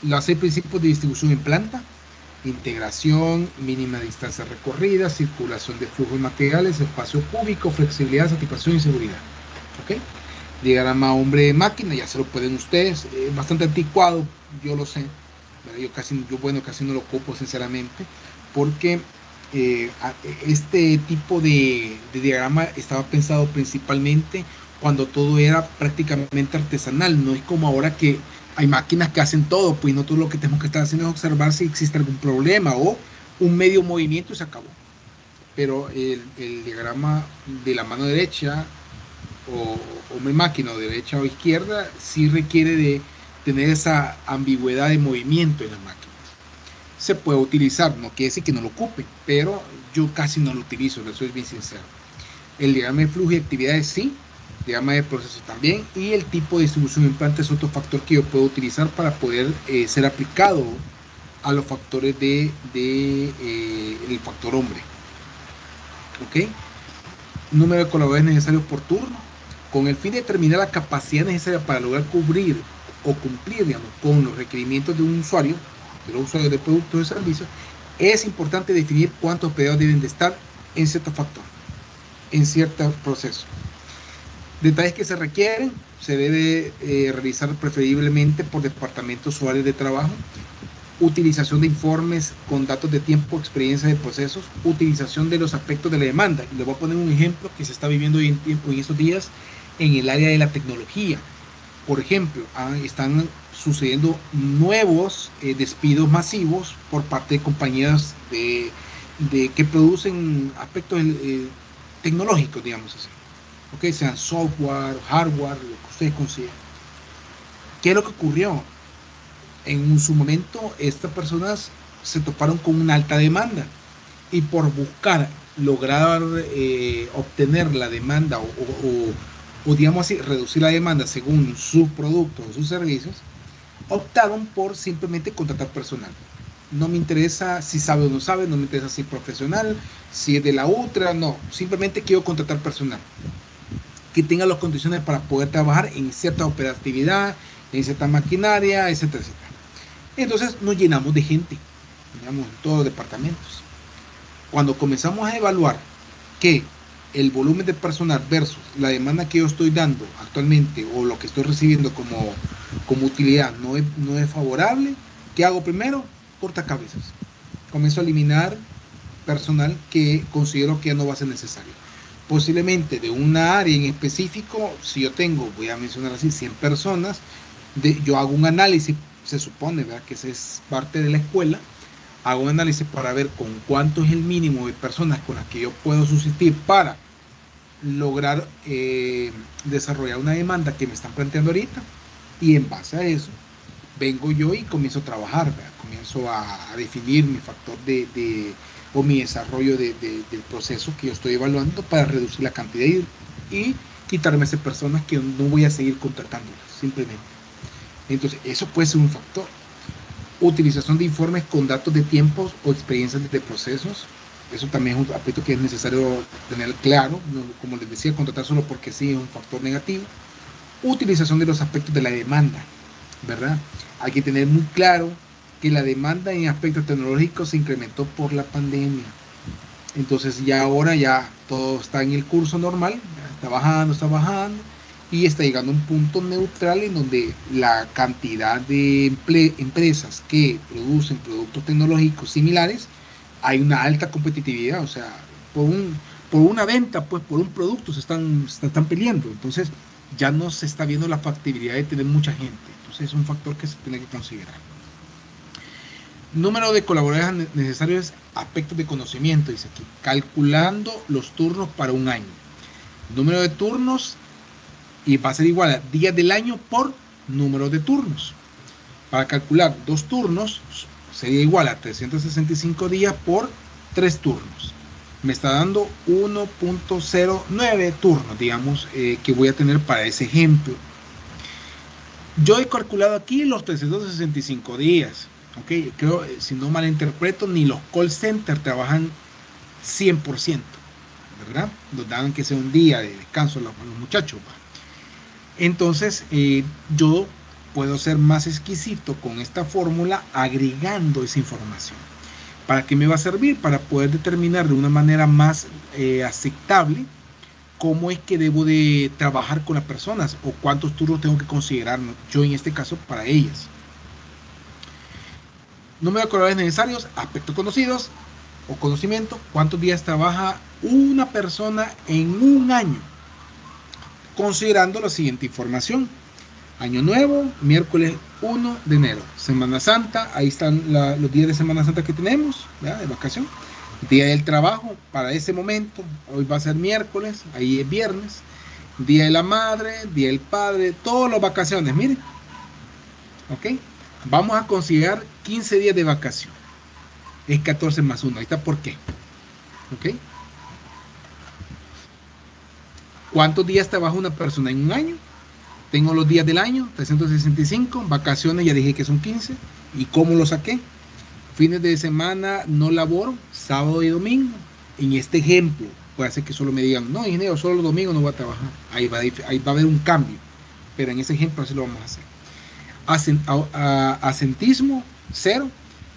Los 6 principios de distribución en planta: integración, mínima distancia recorrida, circulación de flujo de materiales, espacio cúbico, flexibilidad, satisfacción y seguridad. ¿Ok? Diagrama hombre-máquina, ya se lo pueden ustedes, bastante anticuado, yo lo sé, Yo casi no lo ocupo sinceramente, porque este tipo de diagrama estaba pensado principalmente cuando todo era prácticamente artesanal. No es como ahora que hay máquinas que hacen todo, pues nosotros lo que tenemos que estar haciendo es observar si existe algún problema o un medio movimiento y se acabó. Pero el diagrama de la mano derecha o mi máquina, o derecha o izquierda, sí requiere de tener esa ambigüedad de movimiento en la máquina. Se puede utilizar, no quiere decir que no lo ocupe, pero yo casi no lo utilizo, eso es bien sincero. El diagrama de flujo y actividades sí, el diagrama de procesos también, y el tipo de distribución de implante es otro factor que yo puedo utilizar para poder ser aplicado a los factores el factor hombre. ¿Ok? Número de colaboradores necesarios por turno, con el fin de determinar la capacidad necesaria para lograr cubrir o cumplir, digamos, con los requerimientos de un usuario, de los usuarios de productos y servicios. Es importante definir cuántos empleados deben de estar en cierto factor, en cierto proceso. Detalles que se requieren: se debe realizar preferiblemente por departamentos o áreas de trabajo. Utilización de informes con datos de tiempo, experiencia de procesos, utilización de los aspectos de la demanda. Les voy a poner un ejemplo que se está viviendo hoy en estos días en el área de la tecnología. Por ejemplo, están sucediendo nuevos despidos masivos por parte de compañías que producen aspectos tecnológicos, digamos así. Okay, sean software, hardware, lo que ustedes consideren. ¿Qué es lo que ocurrió? En su momento, estas personas se toparon con una alta demanda y por buscar lograr obtener la demanda o digamos así, reducir la demanda según sus productos o sus servicios, optaron por simplemente contratar personal. No me interesa si sabe o no sabe, no me interesa si es profesional, si es de la UTRA, no, simplemente quiero contratar personal que tenga las condiciones para poder trabajar en cierta operatividad, en cierta maquinaria, etcétera, etcétera. Entonces nos llenamos de gente, digamos, en todos los departamentos. Cuando comenzamos a evaluar que el volumen de personal versus la demanda que yo estoy dando actualmente o lo que estoy recibiendo como utilidad no es favorable, ¿qué hago primero? Cortacabezas. Comienzo a eliminar personal que considero que ya no va a ser necesario. Posiblemente de una área en específico, si yo tengo, voy a mencionar así, 100 personas, yo hago un análisis, se supone, ¿verdad?, que esa es parte de la escuela. Hago un análisis para ver con cuánto es el mínimo de personas con las que yo puedo subsistir para lograr desarrollar una demanda que me están planteando ahorita, y en base a eso vengo yo y comienzo a trabajar, ¿verdad? Comienzo a definir mi factor o mi desarrollo del proceso que yo estoy evaluando para reducir la cantidad y quitarme a esas personas que no voy a seguir contratándolas simplemente. Entonces eso puede ser un factor. Utilización de informes con datos de tiempos o experiencias de procesos. Eso también es un aspecto que es necesario tener claro. No, como les decía, contratar solo porque sí es un factor negativo. Utilización de los aspectos de la demanda, ¿verdad? Hay que tener muy claro que la demanda en aspectos tecnológicos se incrementó por la pandemia. Entonces ya ahora ya todo está en el curso normal, está bajando, y está llegando a un punto neutral en donde la cantidad de empresas que producen productos tecnológicos similares, hay una alta competitividad, o sea, por una venta, pues por un producto se están peleando. Entonces ya no se está viendo la factibilidad de tener mucha gente. Entonces es un factor que se tiene que considerar. Número de colaboradores necesarios, aspectos de conocimiento, dice aquí, calculando los turnos para un año. Número de turnos, y va a ser igual a días del año por número de turnos. Para calcular 2 turnos sería igual a 365 días por 3 turnos. Me está dando 1.09 turnos, digamos, que voy a tener para ese ejemplo. Yo he calculado aquí los 365 días. Okay, creo, si no malinterpreto, ni los call centers trabajan 100%, ¿verdad? Nos dan que sea un día de descanso a los muchachos. Entonces, yo puedo ser más exquisito con esta fórmula agregando esa información. ¿Para qué me va a servir? Para poder determinar de una manera más aceptable cómo es que debo de trabajar con las personas o cuántos turnos tengo que considerar yo en este caso para ellas. Número de colaboradores necesarios, aspectos conocidos o conocimiento, cuántos días trabaja una persona en un año, considerando la siguiente información. Año Nuevo, miércoles 1 de enero. Semana Santa, ahí están los días de Semana Santa que tenemos, ¿verdad? De vacación. Día del trabajo, para ese momento, hoy va a ser miércoles, ahí es viernes. Día de la Madre, Día del Padre, todas las vacaciones, miren. ¿Ok? Vamos a considerar 15 días de vacación. Es 14 más 1, ahí está por qué. ¿Ok? ¿Cuántos días trabaja una persona en un año? Tengo los días del año, 365, vacaciones ya dije que son 15. ¿Y cómo lo saqué? Fines de semana no laboro, sábado y domingo. En este ejemplo, puede ser que solo me digan, no, ingeniero, solo los domingos no voy a trabajar. Ahí va a haber un cambio. Pero en ese ejemplo así lo vamos a hacer. Asentismo, 0.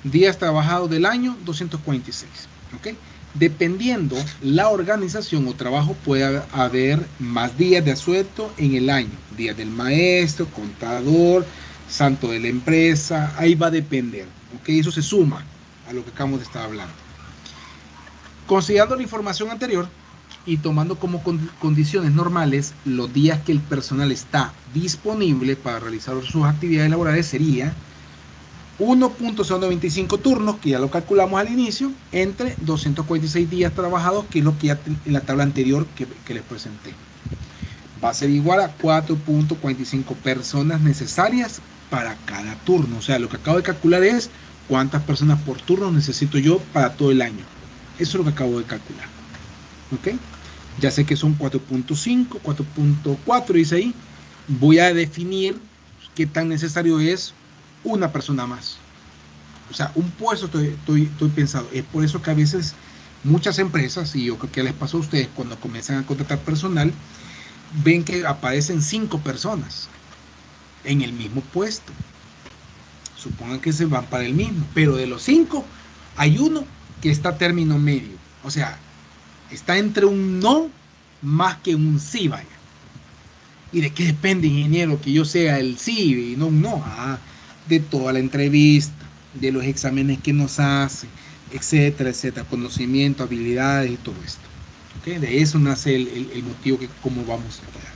Días trabajados del año, 246. ¿Ok? Dependiendo la organización o trabajo, puede haber más días de asueto en el año. Días del maestro, contador, santo de la empresa, ahí va a depender. ¿Ok? Eso se suma a lo que acabamos de estar hablando. Considerando la información anterior y tomando como condiciones normales los días que el personal está disponible para realizar sus actividades laborales, sería 1.095 turnos, que ya lo calculamos al inicio, entre 246 días trabajados, que es lo que ya en la tabla anterior que les presenté. Va a ser igual a 4.45 personas necesarias para cada turno. O sea, lo que acabo de calcular es cuántas personas por turno necesito yo para todo el año. Eso es lo que acabo de calcular. ¿Ok? Ya sé que son 4.5, 4.4, dice ahí. Voy a definir qué tan necesario es una persona más. O sea, un puesto estoy pensado. Es por eso que a veces muchas empresas, y yo creo que les pasó a ustedes cuando comienzan a contratar personal, ven que aparecen 5 personas en el mismo puesto. Supongan que se van para el mismo, pero de los 5 hay uno que está a término medio. O sea, está entre un no más que un sí, vaya. ¿Y de qué depende, ingeniero, que yo sea el sí y no un no? De toda la entrevista, de los exámenes que nos hace, etcétera, etcétera, conocimiento, habilidades y todo esto. ¿Okay? De eso nace el motivo que cómo vamos a quedar.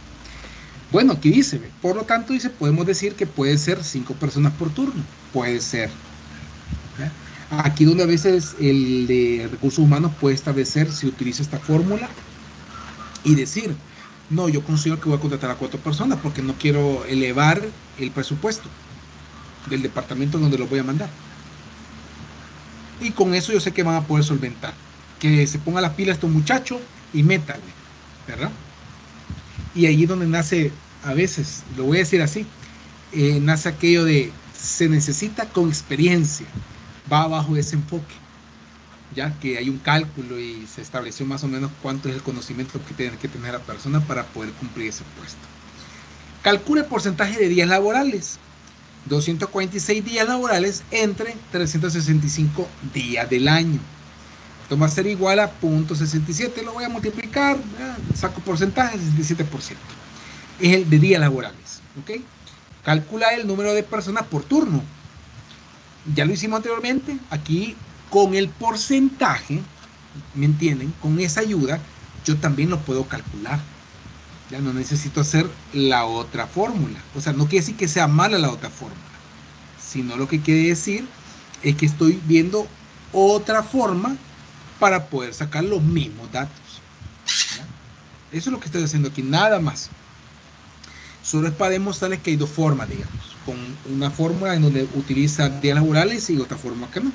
Bueno, aquí dice, por lo tanto, dice, podemos decir que puede ser 5 personas por turno. Puede ser. ¿Okay? Aquí donde a veces el de recursos humanos puede establecer, si utiliza esta fórmula, y decir, no, yo considero que voy a contratar a 4 personas porque no quiero elevar el presupuesto del departamento donde los voy a mandar. Y con eso yo sé que van a poder solventar. Que se ponga las pilas estos muchachos y métanle, ¿verdad? Y ahí es donde nace, a veces, lo voy a decir así, nace aquello de, se necesita con experiencia. Va abajo ese enfoque, ya que hay un cálculo y se estableció más o menos cuánto es el conocimiento que tiene que tener la persona para poder cumplir ese puesto. Calcule el porcentaje de días laborales. 246 días laborales entre 365 días del año. Esto va a ser igual a 0.67, lo voy a multiplicar, saco porcentaje, 67%. Es el de días laborales, ¿ok? Calcula el número de personas por turno. Ya lo hicimos anteriormente, aquí con el porcentaje, ¿me entienden? Con esa ayuda, yo también lo puedo calcular. Ya no necesito hacer la otra fórmula. O sea, no quiere decir que sea mala la otra fórmula, sino lo que quiere decir es que estoy viendo otra forma para poder sacar los mismos datos. ¿Ya? Eso es lo que estoy haciendo aquí, nada más. Solo es para demostrarles que hay 2 formas, digamos, con una fórmula en donde utiliza días laborales y otra forma que no.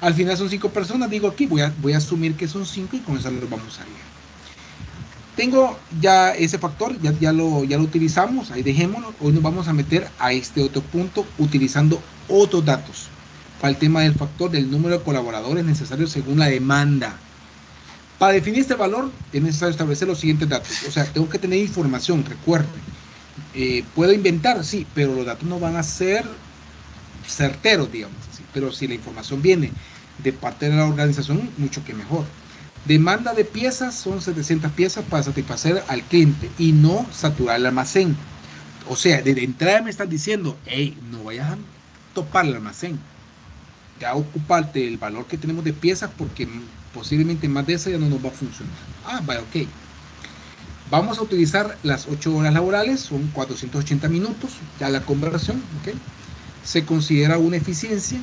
Al final son 5 personas, digo aquí, voy a asumir que son 5 y con eso lo vamos a ir. Tengo ya ese factor, ya lo utilizamos, ahí dejémoslo. Hoy nos vamos a meter a este otro punto utilizando otros datos. Para el tema del factor del número de colaboradores necesarios según la demanda. Para definir este valor es necesario establecer los siguientes datos. O sea, tengo que tener información, recuerden. Puedo inventar, sí, pero los datos no van a ser certeros, digamos así. Pero si la información viene de parte de la organización, mucho que mejor. Demanda de piezas son 700 piezas para satisfacer al cliente y no saturar el almacén. O sea, desde entrada me están diciendo, hey, no vayas a topar el almacén. ya ocuparte del valor que tenemos de piezas porque posiblemente más de esa ya no nos va a funcionar. Vale, ok. Vamos a utilizar las 8 horas laborales, son 480 minutos, ya la conversión, ok. Se considera una eficiencia,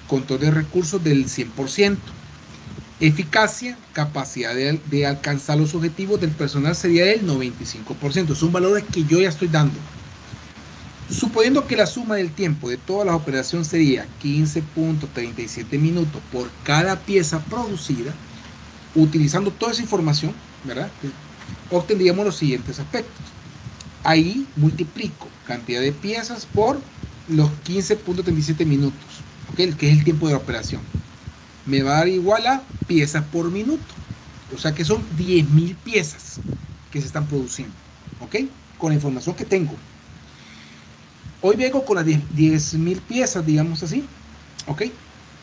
control de recursos del 100%. Eficacia, capacidad de alcanzar los objetivos del personal sería del 95%. Son valores que yo ya estoy dando. Suponiendo que la suma del tiempo de todas las operaciones sería 15.37 minutos por cada pieza producida, utilizando toda esa información, ¿verdad? Obtendríamos los siguientes aspectos. Ahí multiplico cantidad de piezas por los 15.37 minutos, ¿okay? Que es el tiempo de la operación. Me va a dar igual a piezas por minuto. O sea que son 10.000 piezas que se están produciendo, ¿ok? Con la información que tengo. Hoy vengo con las 10.000 piezas, digamos así, ¿ok?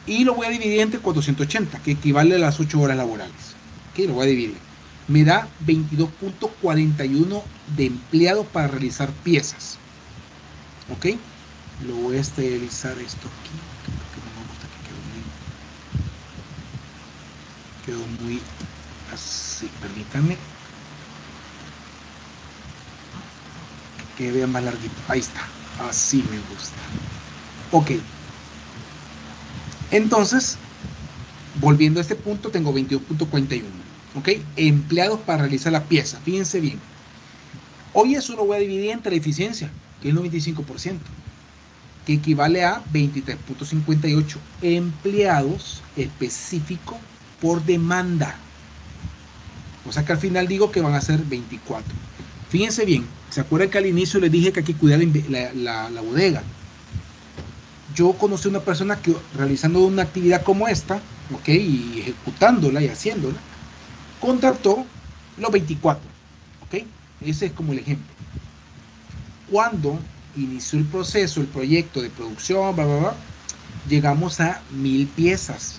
Y lo voy a dividir entre 480, que equivale a las 8 horas laborales. ¿Ok? Lo voy a dividir. Me da 22.41 de empleados para realizar piezas. ¿Ok? Lo voy a esterilizar esto aquí. Porque no me gusta que quedó muy así. Permítanme. Que vea más larguito. Ahí está. Así me gusta. Ok. Entonces, volviendo a este punto, tengo 22.41. ¿Ok? Empleados para realizar la pieza. Fíjense bien. Hoy eso lo voy a dividir entre la eficiencia, que es el 95%, que equivale a 23.58 empleados específicos por demanda. O sea que al final digo que van a ser 24. Fíjense bien, ¿se acuerdan que al inicio les dije que hay que cuidar la bodega? Yo conocí a una persona que realizando una actividad como esta, ¿ok? Y ejecutándola y haciéndola, contrató los 24, ¿ok? Ese es como el ejemplo. Cuando inició el proceso, el proyecto de producción, bla, bla, bla, llegamos a 1000 piezas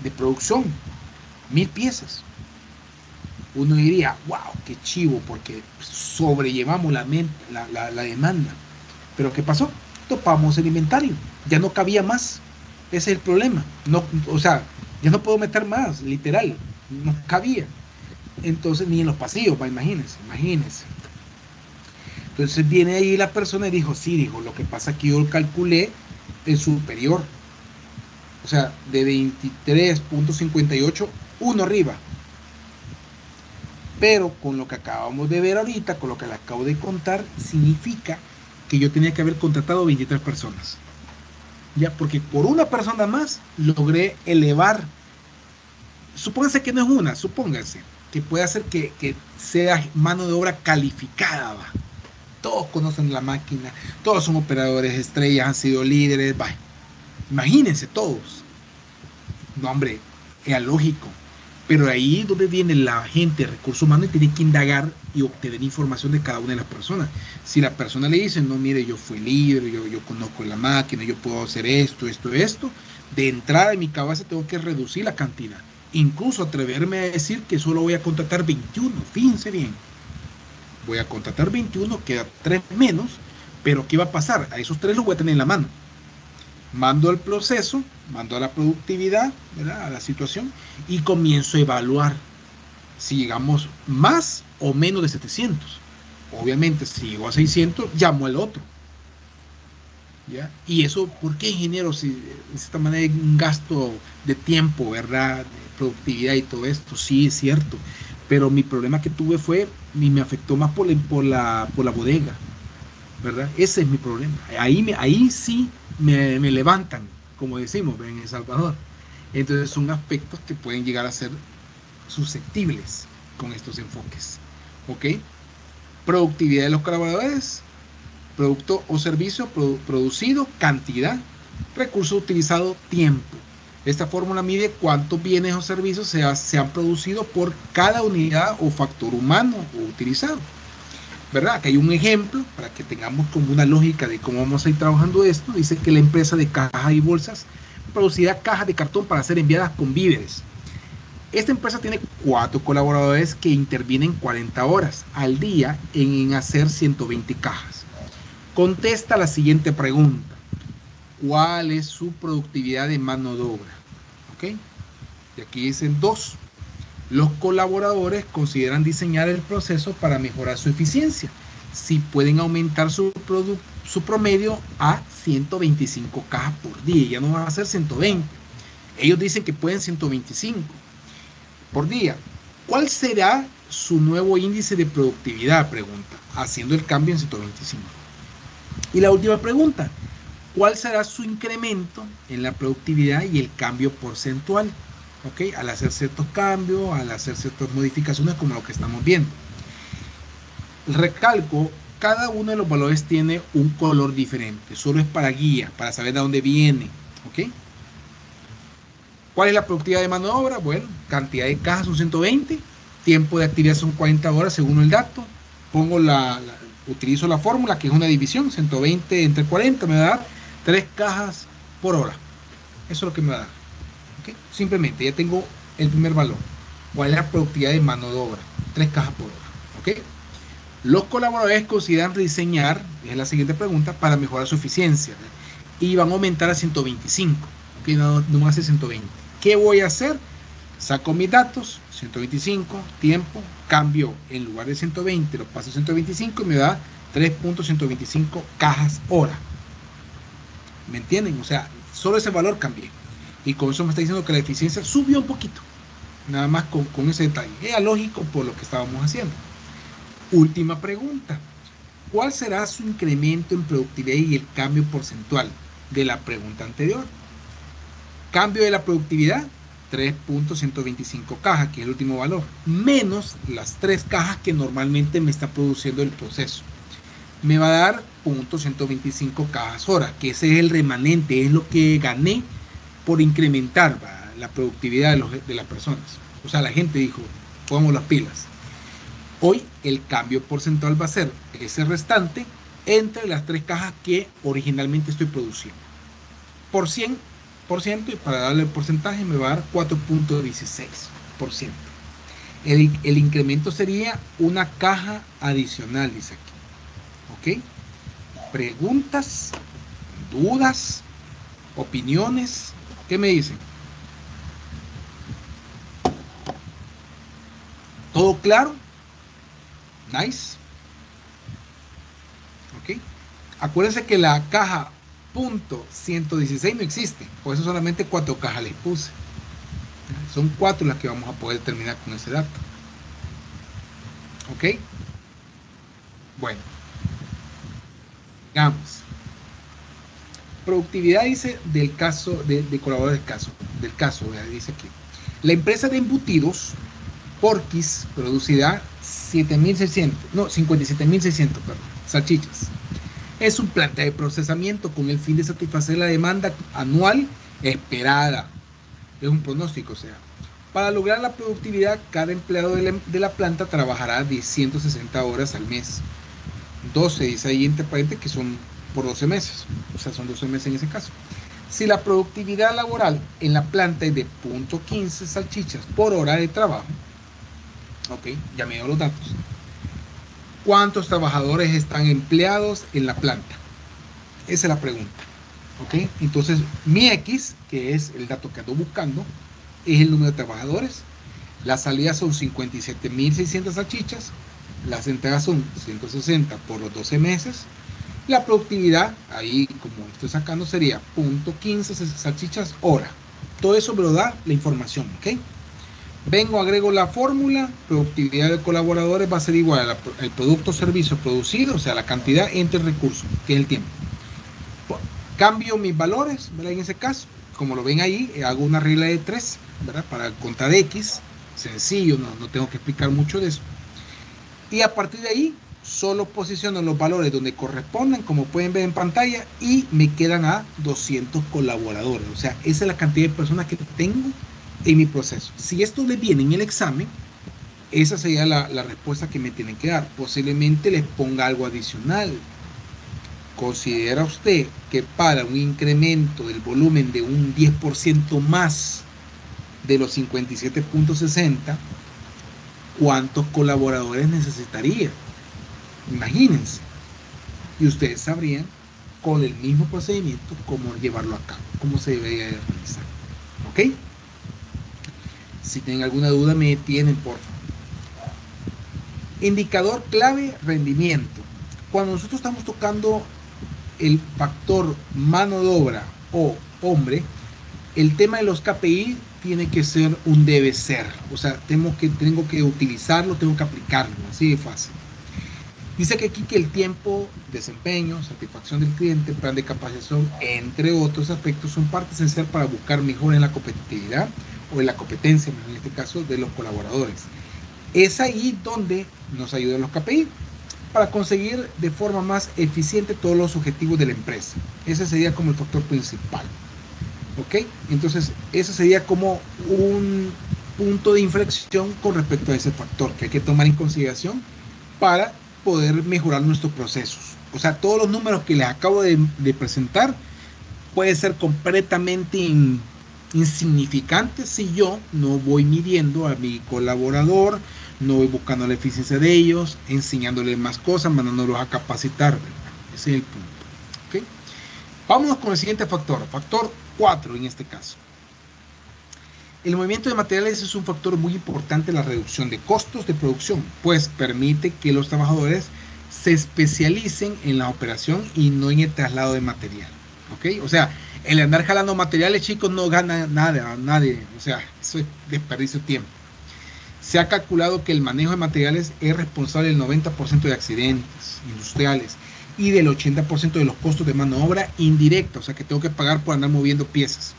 de producción. 1000 piezas. Uno diría, wow, qué chivo, porque sobrellevamos la demanda. Pero ¿qué pasó? Topamos el inventario. Ya no cabía más. Ese es el problema. No, o sea, ya no puedo meter más, literal. No cabía. Entonces, ni en los pasillos, imagínense. Entonces viene ahí la persona y dijo, sí, dijo, lo que pasa es que yo calculé el superior. O sea, de 23.58, uno arriba. Pero con lo que acabamos de ver ahorita, con lo que le acabo de contar, significa que yo tenía que haber contratado 23 personas. Ya, porque por una persona más logré elevar. Supóngase que no es una, supóngase que puede hacer que sea mano de obra calificada, va. Todos conocen la máquina, todos son operadores estrellas, han sido líderes, va. Imagínense todos. No, hombre, es lógico. Pero ahí es donde viene la gente de recursos humanos y tiene que indagar y obtener información de cada una de las personas. Si la persona le dice, no, mire, yo fui líder, yo conozco la máquina, yo puedo hacer esto, de entrada en mi cabeza tengo que reducir la cantidad. Incluso atreverme a decir que solo voy a contratar 21, fíjense bien. Voy a contratar 21, queda 3 menos, pero ¿qué va a pasar? A esos 3 los voy a tener en la mano. Mando al proceso, mando a la productividad, ¿verdad? A la situación, y comienzo a evaluar si llegamos más o menos de 700. Obviamente, si llego a 600, llamo al otro. ¿Ya? Y eso, ¿por qué, ingeniero? Si de esta manera hay un gasto de tiempo, ¿verdad? De productividad y todo esto. Sí, es cierto. Pero mi problema que tuve fue, y me afectó más por la bodega, ¿verdad? Ese es mi problema. Ahí sí me levantan, como decimos en El Salvador. Entonces son aspectos que pueden llegar a ser susceptibles con estos enfoques. ¿Ok? Productividad de los colaboradores, producto o servicio producido, cantidad, recurso utilizado, tiempo. Esta fórmula mide cuántos bienes o servicios se han producido por cada unidad o factor humano o utilizado. ¿Verdad? Aquí hay un ejemplo para que tengamos como una lógica de cómo vamos a ir trabajando esto. Dice que la empresa de cajas y bolsas producirá cajas de cartón para ser enviadas con víveres. Esta empresa tiene 4 colaboradores que intervienen 40 horas al día en hacer 120 cajas. Contesta la siguiente pregunta. cuál es su productividad de mano de obra. ¿Ok? Y aquí dicen 2. Los colaboradores consideran diseñar el proceso para mejorar su eficiencia. Si pueden aumentar su promedio a 125 cajas por día, ya no va a ser 120. Ellos dicen que pueden 125 por día. ¿Cuál será su nuevo índice de productividad? Pregunta, haciendo el cambio en 125. Y la última pregunta, ¿cuál será su incremento en la productividad y el cambio porcentual? ¿Ok? Al hacer ciertos cambios, al hacer ciertas modificaciones como lo que estamos viendo. Recalco, cada uno de los valores tiene un color diferente, solo es para guía, para saber de dónde viene. ¿Ok? ¿Cuál es la productividad de mano de obra? Bueno, cantidad de cajas son 120, tiempo de actividad son 40 horas según el dato. Utilizo la fórmula que es una división, 120 entre 40 me va a dar 3 cajas por hora. Eso es lo que me va a dar. ¿Okay? Simplemente ya tengo el primer valor. ¿Cuál es la productividad de mano de obra? 3 cajas por hora. ¿Okay? Los colaboradores consideran rediseñar, es la siguiente pregunta, para mejorar su eficiencia. Y van a aumentar a 125. ¿Okay? No me hace 120. ¿Qué voy a hacer? Saco mis datos, 125, tiempo, cambio en lugar de 120, lo paso a 125 y me da 3.125 cajas hora. ¿Me entienden? O sea, solo ese valor cambié. Y con eso me está diciendo que la eficiencia subió un poquito. Nada más con ese detalle. Era lógico por lo que estábamos haciendo. Última pregunta. ¿Cuál será su incremento en productividad y el cambio porcentual de la pregunta anterior? Cambio de la productividad, 3.125 cajas, que es el último valor, menos las 3 cajas que normalmente me está produciendo el proceso. Me va a dar 0.125 cajas hora, que ese es el remanente, es lo que gané por incrementar la productividad de las personas. O sea, la gente dijo, pongamos las pilas. Hoy el cambio porcentual va a ser ese restante entre las 3 cajas que originalmente estoy produciendo. Por 100%, y para darle el porcentaje me va a dar 4.16%. El incremento sería una caja adicional, dice aquí. ¿Ok? Preguntas, dudas, opiniones, ¿qué me dicen? ¿Todo claro? Nice. ¿Ok? Acuérdense que la caja .116 no existe, por eso solamente 4 cajas les puse. Son 4 las que vamos a poder terminar con ese dato. ¿Ok? Bueno, digamos, productividad dice del caso de colaboradores del caso, dice aquí. La empresa de embutidos Porquis producirá 57.600 salchichas. Es un planta de procesamiento con el fin de satisfacer la demanda anual esperada. Es un pronóstico, o sea. Para lograr la productividad, cada empleado de la planta trabajará de 160 horas al mes. 12 dice ahí entre paréntesis que son por 12 meses. O sea, son 12 meses en ese caso. Si la productividad laboral en la planta es de 0.15 salchichas por hora de trabajo, ok, ya me dio los datos. ¿Cuántos trabajadores están empleados en la planta? Esa es la pregunta. ¿Ok? Entonces, mi X, que es el dato que ando buscando, es el número de trabajadores. Las salidas son 57.600 salchichas. Las entradas son 160 por los 12 meses. La productividad, ahí como estoy sacando, sería 0.15 salchichas hora. Todo eso me lo da la información. ¿Ok? Vengo, agrego la fórmula, productividad de colaboradores va a ser igual al producto o servicio producido, o sea, la cantidad entre el recurso, que es el tiempo. Cambio mis valores, ¿verdad? En ese caso, como lo ven ahí, hago una regla de 3, ¿verdad? Para contar X, sencillo, no tengo que explicar mucho de eso. Y a partir de ahí, solo posiciono los valores donde correspondan, como pueden ver en pantalla, y me quedan a 200 colaboradores. O sea, esa es la cantidad de personas que tengo en mi proceso. Si esto les viene en el examen, esa sería la respuesta que me tienen que dar. Posiblemente les ponga algo adicional. ¿Considera usted que para un incremento del volumen de un 10% más de los 57.60, cuántos colaboradores necesitaría? Imagínense. Y ustedes sabrían con el mismo procedimiento, cómo llevarlo a cabo, cómo se debería realizar. ¿Ok? Si tienen alguna duda, me tienen, por favor. Indicador clave, rendimiento. Cuando nosotros estamos tocando el factor mano de obra o hombre, el tema de los KPI tiene que ser un debe ser. O sea, tengo que utilizarlo, tengo que aplicarlo, así de fácil. Dice que aquí que el tiempo, desempeño, satisfacción del cliente, plan de capacitación, entre otros aspectos, son parte esencial para buscar mejor en la competitividad o en la competencia, en este caso, de los colaboradores. Es ahí donde nos ayudan los KPI para conseguir de forma más eficiente todos los objetivos de la empresa. Ese sería como el factor principal. ¿Ok? Entonces, ese sería como un punto de inflexión con respecto a ese factor que hay que tomar en consideración para poder mejorar nuestros procesos. O sea, todos los números que les acabo de presentar pueden ser completamente insignificantes si yo no voy midiendo a mi colaborador, no voy buscando la eficiencia de ellos, enseñándoles más cosas, mandándolos a capacitar, ¿verdad? Ese es el punto. ¿Okay? Vámonos con el siguiente factor, factor 4 en este caso. El movimiento de materiales es un factor muy importante en la reducción de costos de producción, pues permite que los trabajadores se especialicen en la operación y no en el traslado de material. ¿Ok? O sea, el andar jalando materiales, chicos, no gana nada, nadie. O sea, eso es desperdicio de tiempo. Se ha calculado que el manejo de materiales es responsable del 90% de accidentes industriales y del 80% de los costos de mano de obra indirecta, o sea que tengo que pagar por andar moviendo piezas,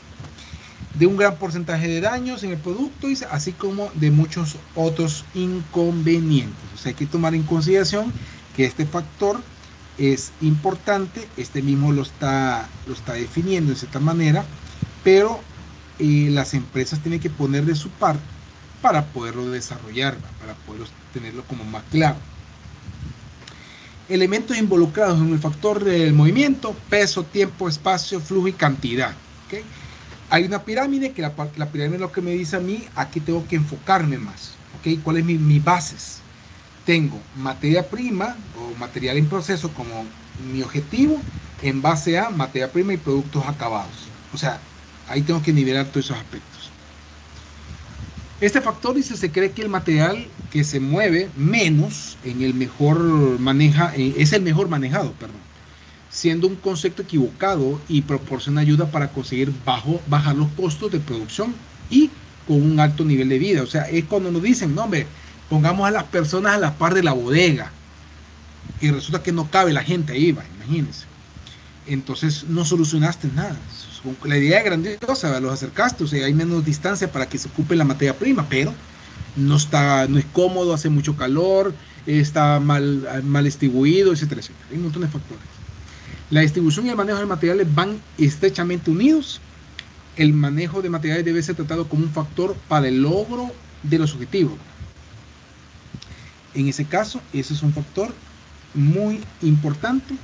de un gran porcentaje de daños en el producto, así como de muchos otros inconvenientes. O sea, hay que tomar en consideración que este factor es importante, este mismo lo está definiendo de cierta manera, pero las empresas tienen que poner de su parte para poderlo desarrollar, para poder tenerlo como más claro. Elementos involucrados en el factor del movimiento: peso, tiempo, espacio, flujo y cantidad. ¿Okay? Hay una pirámide, que la pirámide es lo que me dice a mí, aquí tengo que enfocarme más. ¿Okay? ¿Cuál es mi bases? Tengo materia prima o material en proceso como mi objetivo, en base a materia prima y productos acabados. O sea, ahí tengo que nivelar todos esos aspectos. Este factor dice, se cree que el material que se mueve menos es el mejor manejado, siendo un concepto equivocado y proporciona ayuda para conseguir bajar los costos de producción y con un alto nivel de vida. O sea, es cuando nos dicen, no hombre, pongamos a las personas a la par de la bodega y resulta que no cabe la gente ahí, imagínense. Entonces no solucionaste nada. La idea es grandiosa, los acercaste, o sea, hay menos distancia para que se ocupe la materia prima, pero no es cómodo, hace mucho calor, está mal distribuido, etcétera, etcétera. Hay un montón de factores. La distribución y el manejo de materiales van estrechamente unidos. El manejo de materiales debe ser tratado como un factor para el logro de los objetivos. En ese caso, ese es un factor muy importante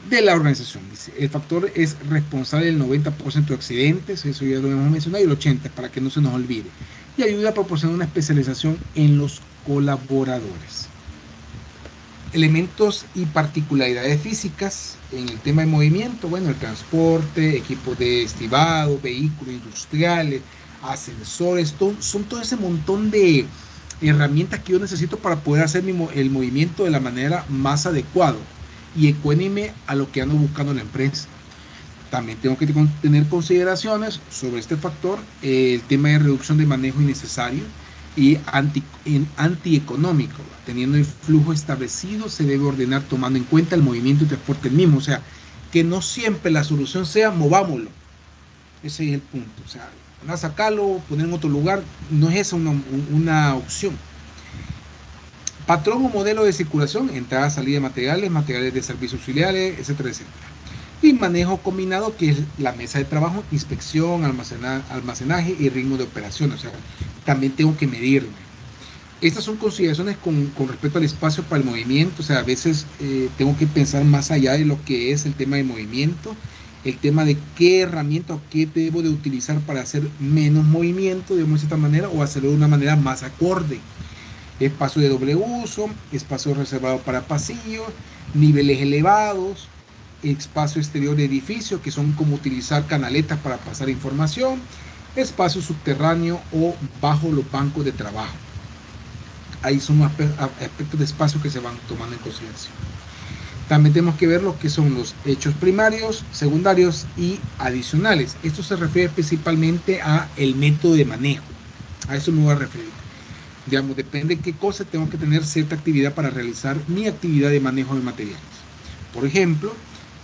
de la organización. Dice, el factor es responsable del 90% de accidentes, eso ya lo hemos mencionado, y el 80% para que no se nos olvide, y ayuda a proporcionar una especialización en los colaboradores. Elementos y particularidades físicas en el tema de movimiento: bueno, el transporte, equipos de estibado, vehículos industriales, ascensores, son todo ese montón de herramientas que yo necesito para poder hacer el movimiento de la manera más adecuada y ecuánime a lo que ando buscando en la empresa. También tengo que tener consideraciones sobre este factor, el tema de reducción de manejo innecesario y antieconómico. Teniendo el flujo establecido, se debe ordenar tomando en cuenta el movimiento y transporte del mismo. O sea, que no siempre la solución sea movámoslo. Ese es el punto. O sea, a sacarlo, poner en otro lugar, no es esa una opción. Patrón o modelo de circulación: entrada, salida de materiales de servicios auxiliares, etcétera, etcétera. Y manejo combinado, que es la mesa de trabajo, inspección, almacenaje y ritmo de operación. O sea, también tengo que medirme. Estas son consideraciones con respecto al espacio para el movimiento. O sea, a veces tengo que pensar más allá de lo que es el tema de movimiento, el tema de qué herramienta o qué debo de utilizar para hacer menos movimiento, digamos de esta manera, o hacerlo de una manera más acorde. Espacio de doble uso, espacio reservado para pasillos, niveles elevados, espacio exterior de edificio, que son como utilizar canaletas para pasar información, espacio subterráneo o bajo los bancos de trabajo. Ahí son aspectos de espacio que se van tomando en consideración. También tenemos que ver lo que son los hechos primarios, secundarios y adicionales. Esto se refiere principalmente a el método de manejo. A eso me voy a referir. Digamos, depende de qué cosa tengo que tener cierta actividad para realizar mi actividad de manejo de materiales. Por ejemplo,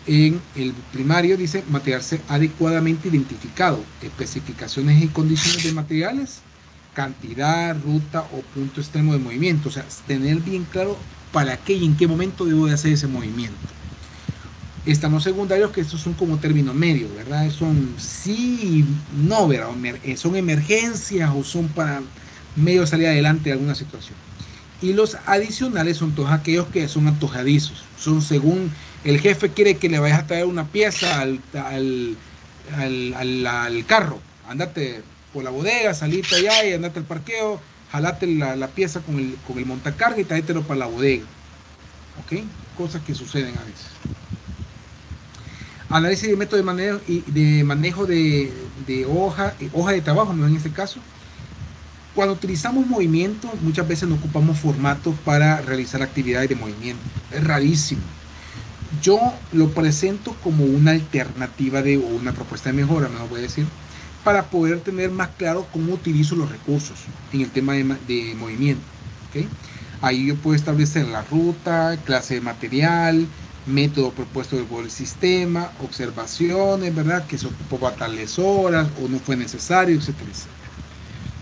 en el primario dice material adecuadamente identificado, especificaciones y condiciones de materiales, cantidad, ruta o punto extremo de movimiento. O sea, tener bien claro para qué y en qué momento debo de hacer ese movimiento. Están los secundarios, que estos son como término medio, ¿verdad? Son sí y no, ¿verdad? Son emergencias o son para medio salir adelante de alguna situación. Y los adicionales son todos aquellos que son antojadizos. Son según el jefe quiere que le vayas a traer una pieza al carro. Andate por la bodega, salite allá y andate al parqueo, jalate la pieza con el montacarga y tráetelo para la bodega. ¿Ok? Cosas que suceden a veces. Análisis de método de manejo de hoja de trabajo, ¿no? En este caso, cuando utilizamos movimiento, muchas veces no ocupamos formatos para realizar actividades de movimiento. Es rarísimo. Yo lo presento como una alternativa o una propuesta de mejora, me lo voy a decir, para poder tener más claro cómo utilizo los recursos en el tema de movimiento. ¿Okay? Ahí yo puedo establecer la ruta, clase de material, método propuesto por el sistema, observaciones, ¿verdad? Que se ocupó a tales horas o no fue necesario, etcétera, etcétera.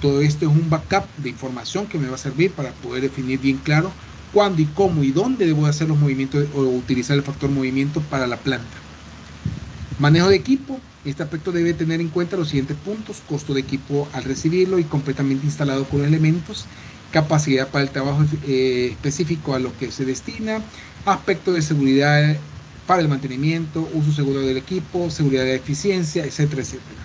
Todo esto es un backup de información que me va a servir para poder definir bien claro cuándo y cómo y dónde debo hacer los movimientos o utilizar el factor movimiento para la planta. Manejo de equipo. Este aspecto debe tener en cuenta los siguientes puntos: costo de equipo al recibirlo y completamente instalado con elementos, capacidad para el trabajo específico a lo que se destina, aspecto de seguridad para el mantenimiento, uso seguro del equipo, seguridad de eficiencia, etcétera, etcétera.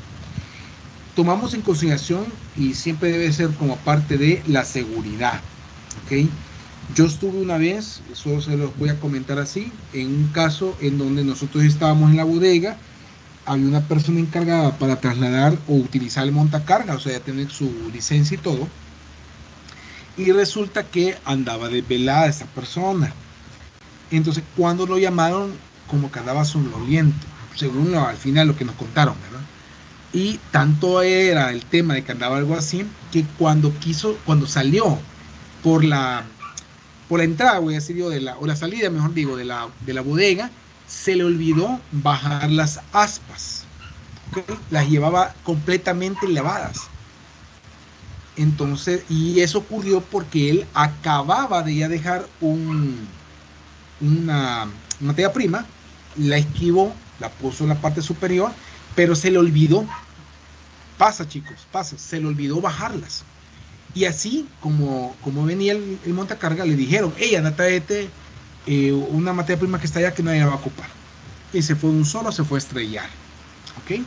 Tomamos en consideración y siempre debe ser como parte de la seguridad. ¿Okay? Yo estuve una vez, eso se los voy a comentar así, en un caso en donde nosotros estábamos en la bodega, había una persona encargada para trasladar o utilizar el montacarga, o sea, ya tener su licencia y todo, y resulta que andaba desvelada esa persona. Entonces, cuando lo llamaron, como que andaba somnoliento, según al final lo que nos contaron, ¿verdad? Y tanto era el tema de que andaba algo así, que cuando salió por la entrada, voy a decir yo, o la salida, mejor digo, de la bodega, se le olvidó bajar las aspas. ¿Okay? Las llevaba completamente lavadas. Entonces, y eso ocurrió porque él acababa de ya dejar una materia prima, la esquivó, la puso en la parte superior, pero se le olvidó. Pasa, chicos, pasa, se le olvidó bajarlas. Y así, como venía el montacarga, le dijeron: hey, anda, tráete una materia prima que está allá que nadie la va a ocupar. Y se fue un solo, se fue a estrellar. ¿Ok?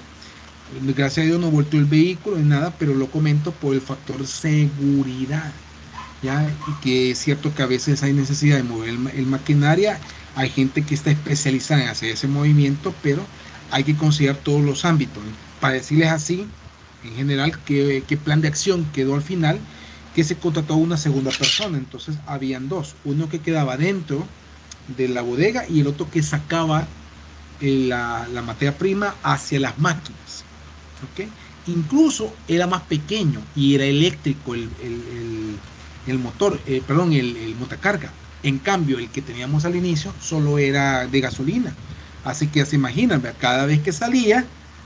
Gracias a Dios no volteó el vehículo ni nada, pero lo comento por el factor seguridad. ¿Ya? Y que es cierto que a veces hay necesidad de mover el maquinaria. Hay gente que está especializada en hacer ese movimiento, pero hay que considerar todos los ámbitos. Para decirles así, en general, qué plan de acción quedó al final, que se contrató a una segunda persona. Entonces habían dos, uno que quedaba dentro de la bodega y el otro que sacaba la materia prima hacia las máquinas. ¿Okay? Incluso era más pequeño y era eléctrico el motor, el montacarga. En cambio, el que teníamos al inicio solo era de gasolina. Así que se imaginan, ¿verdad? Cada vez que salía,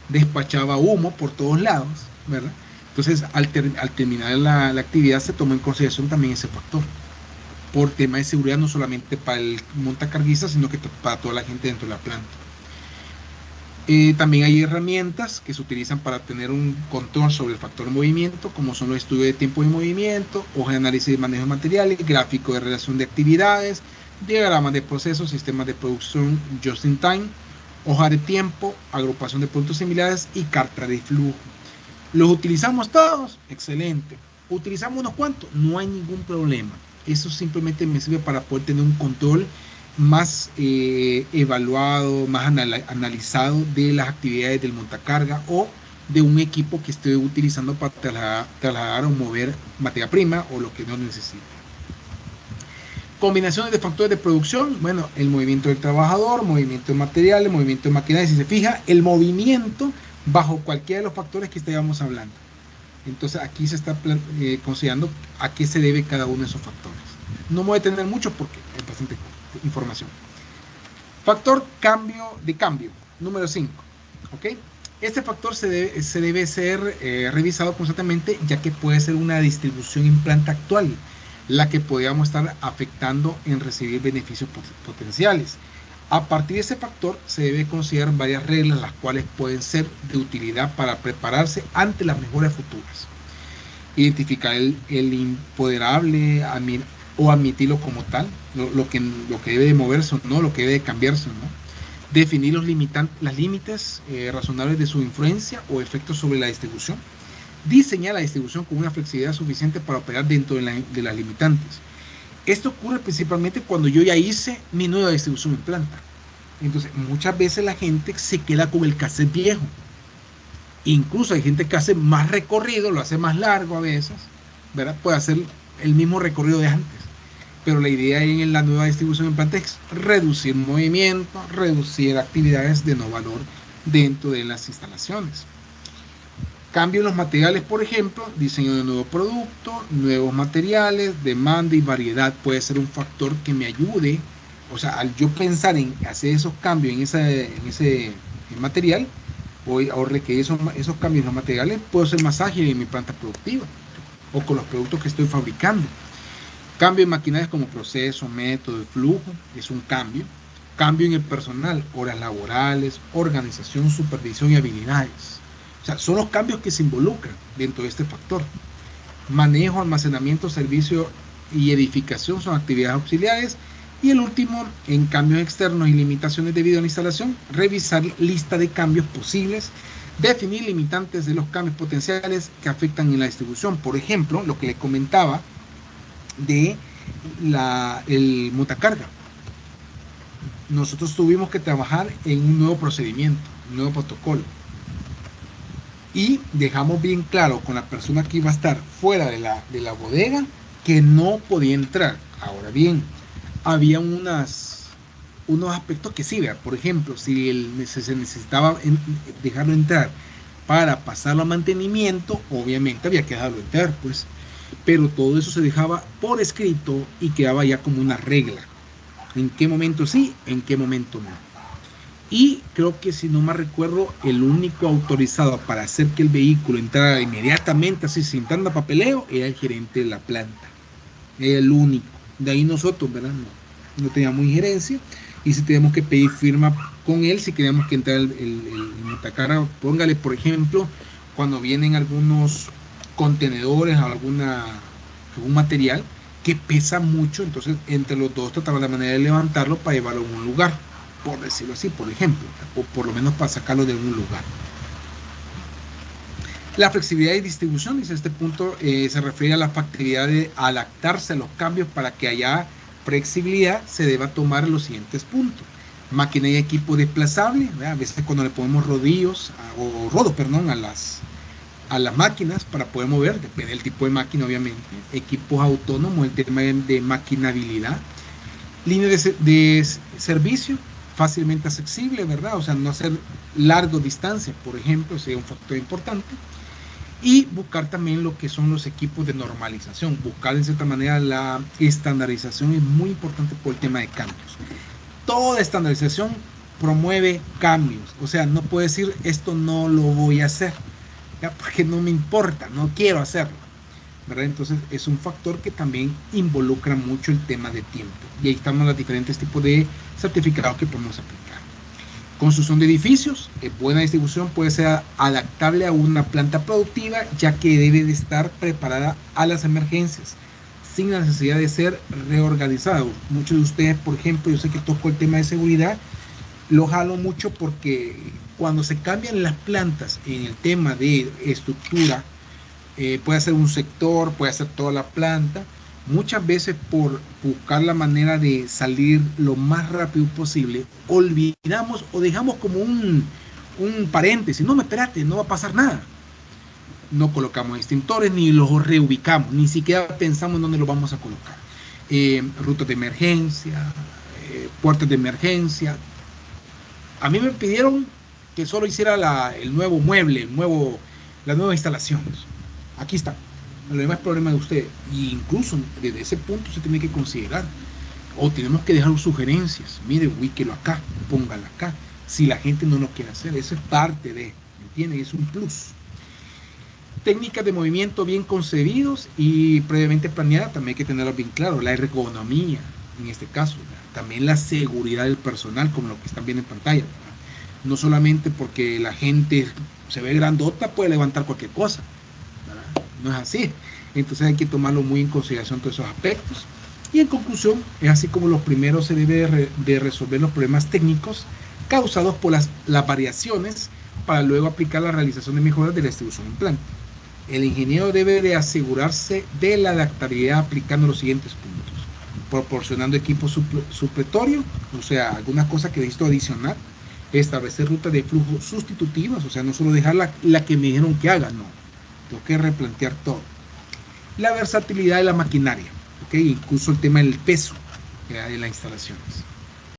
despachaba humo por todos lados, ¿verdad? Entonces, al terminar la actividad, se tomó en consideración también ese factor. Por tema de seguridad, no solamente para el montacarguista, sino que para toda la gente dentro de la planta. También hay herramientas que se utilizan para tener un control sobre el factor de movimiento, como son los estudios de tiempo de movimiento, hoja de análisis de manejo de materiales, gráfico de relación de actividades, diagramas de procesos, sistemas de producción just in time, hoja de tiempo, agrupación de puntos similares y carta de flujo. ¿Los utilizamos todos? Excelente. ¿Utilizamos unos cuantos? No hay ningún problema. Eso simplemente me sirve para poder tener un control más evaluado, más analizado de las actividades del montacarga o de un equipo que esté utilizando para trasladar o mover materia prima o lo que no necesite. Combinaciones de factores de producción, bueno, el movimiento del trabajador, movimiento de materiales, movimiento de maquinaria. Si se fija, el movimiento bajo cualquiera de los factores que estábamos hablando. Entonces aquí se está considerando a qué se debe cada uno de esos factores. No me voy a detener mucho porque hay bastante información. Factor de cambio, número 5. ¿Okay? Este factor se debe ser revisado constantemente, ya que puede ser una distribución en planta actual la que podríamos estar afectando en recibir beneficios potenciales. A partir de ese factor se debe considerar varias reglas, las cuales pueden ser de utilidad para prepararse ante las mejoras futuras. Identificar el imponderable o admitirlo como tal, lo que debe de moverse o no, lo que debe de cambiarse o no. Definir los límites razonables de su influencia o efectos sobre la distribución. Diseñar la distribución con una flexibilidad suficiente para operar dentro de las limitantes. Esto ocurre principalmente cuando yo ya hice mi nueva distribución en planta. Entonces, muchas veces la gente se queda con el cassette viejo. Incluso hay gente que hace más recorrido, lo hace más largo a veces, ¿verdad? Puede hacer el mismo recorrido de antes. Pero la idea en la nueva distribución en planta es reducir movimiento, reducir actividades de no valor dentro de las instalaciones. Cambio en los materiales, por ejemplo, diseño de nuevo producto, nuevos materiales, demanda y variedad puede ser un factor que me ayude. O sea, al yo pensar en hacer esos cambios en ese material o requerir esos cambios en los materiales, puedo ser más ágil en mi planta productiva o con los productos que estoy fabricando. Cambio en maquinarias como proceso, método, flujo, es un cambio. Cambio en el personal, horas laborales, organización, supervisión y habilidades. O sea, son los cambios que se involucran dentro de este factor. Manejo, almacenamiento, servicio y edificación son actividades auxiliares. Y el último, en cambios externos y limitaciones debido a la instalación, revisar lista de cambios posibles, definir limitantes de los cambios potenciales que afectan en la distribución. Por ejemplo, lo que le comentaba de el montacarga. Nosotros tuvimos que trabajar en un nuevo procedimiento, un nuevo protocolo. Y dejamos bien claro con la persona que iba a estar fuera de la bodega que no podía entrar. Ahora bien, había unos aspectos que sí, por ejemplo, si se necesitaba dejarlo entrar para pasarlo a mantenimiento, obviamente había que dejarlo entrar, pues. Pero todo eso se dejaba por escrito y quedaba ya como una regla. En qué momento sí, en qué momento no. Y creo que, si no me recuerdo, el único autorizado para hacer que el vehículo entrara inmediatamente, así sin tanta papeleo, era el gerente de la planta. Era el único. De ahí nosotros, ¿verdad? No teníamos injerencia. Y si teníamos que pedir firma con él, si queríamos que entrara el montacarga, póngale, por ejemplo, cuando vienen algunos contenedores o algún material que pesa mucho, entonces entre los dos trataban la manera de levantarlo para llevarlo a un lugar, por decirlo así, por ejemplo, o por lo menos para sacarlo de un lugar. La flexibilidad y distribución, dice este punto, se refiere a la factibilidad de adaptarse a los cambios. Para que haya flexibilidad se deba tomar los siguientes puntos: máquina y equipo desplazable, ¿verdad? A veces cuando le ponemos rodos a las máquinas para poder mover, depende del tipo de máquina, obviamente. Equipos autónomos, el tema de maquinabilidad. Línea de servicio fácilmente accesible, ¿verdad? O sea, no hacer largas distancias, por ejemplo, sería un factor importante. Y buscar también lo que son los equipos de normalización. Buscar, en cierta manera, la estandarización es muy importante por el tema de cambios. Toda estandarización promueve cambios. O sea, no puede decir, esto no lo voy a hacer, ¿ya? Porque no me importa, no quiero hacerlo, ¿verdad? Entonces es un factor que también involucra mucho el tema de tiempo. Y ahí estamos los diferentes tipos de certificados que podemos aplicar. Construcción de edificios, buena distribución puede ser adaptable a una planta productiva, ya que debe de estar preparada a las emergencias, sin la necesidad de ser reorganizado. Muchos de ustedes, por ejemplo, yo sé que toco el tema de seguridad, lo jalo mucho porque cuando se cambian las plantas en el tema de estructura, puede ser un sector, puede ser toda la planta, muchas veces por buscar la manera de salir lo más rápido posible, olvidamos o dejamos como un paréntesis, no, espérate, no va a pasar nada. No colocamos extintores ni los reubicamos, ni siquiera pensamos en dónde los vamos a colocar. Rutas de emergencia, puertas de emergencia. A mí me pidieron que solo hiciera el nuevo mueble, la nueva instalación. Aquí está. Lo demás es problema de ustedes. Y incluso desde ese punto se tiene que considerar. O tenemos que dejar sugerencias. Mire, ubíquelo acá, póngalo acá. Si la gente no lo quiere hacer, eso es parte de, ¿entienden? Es un plus. Técnicas de movimiento bien concebidos y previamente planeadas, también hay que tenerlo bien claro. La ergonomía, en este caso, ¿verdad? También la seguridad del personal, como lo que están viendo en pantalla, ¿verdad? No solamente porque la gente se ve grandota, puede levantar cualquier cosa, ¿verdad? No es así. Entonces hay que tomarlo muy en consideración todos esos aspectos. Y en conclusión, es así como los primeros se debe de resolver los problemas técnicos causados por las variaciones para luego aplicar la realización de mejoras de la distribución en planta. El ingeniero debe de asegurarse de la adaptabilidad aplicando los siguientes puntos: proporcionando equipo supletorio, o sea, algunas cosas que necesito adicionar, establecer rutas de flujo sustitutivas, o sea, no solo dejar la que me dijeron que haga, no, tengo que replantear todo. La versatilidad de la maquinaria, ¿okay? Incluso el tema del peso de las instalaciones.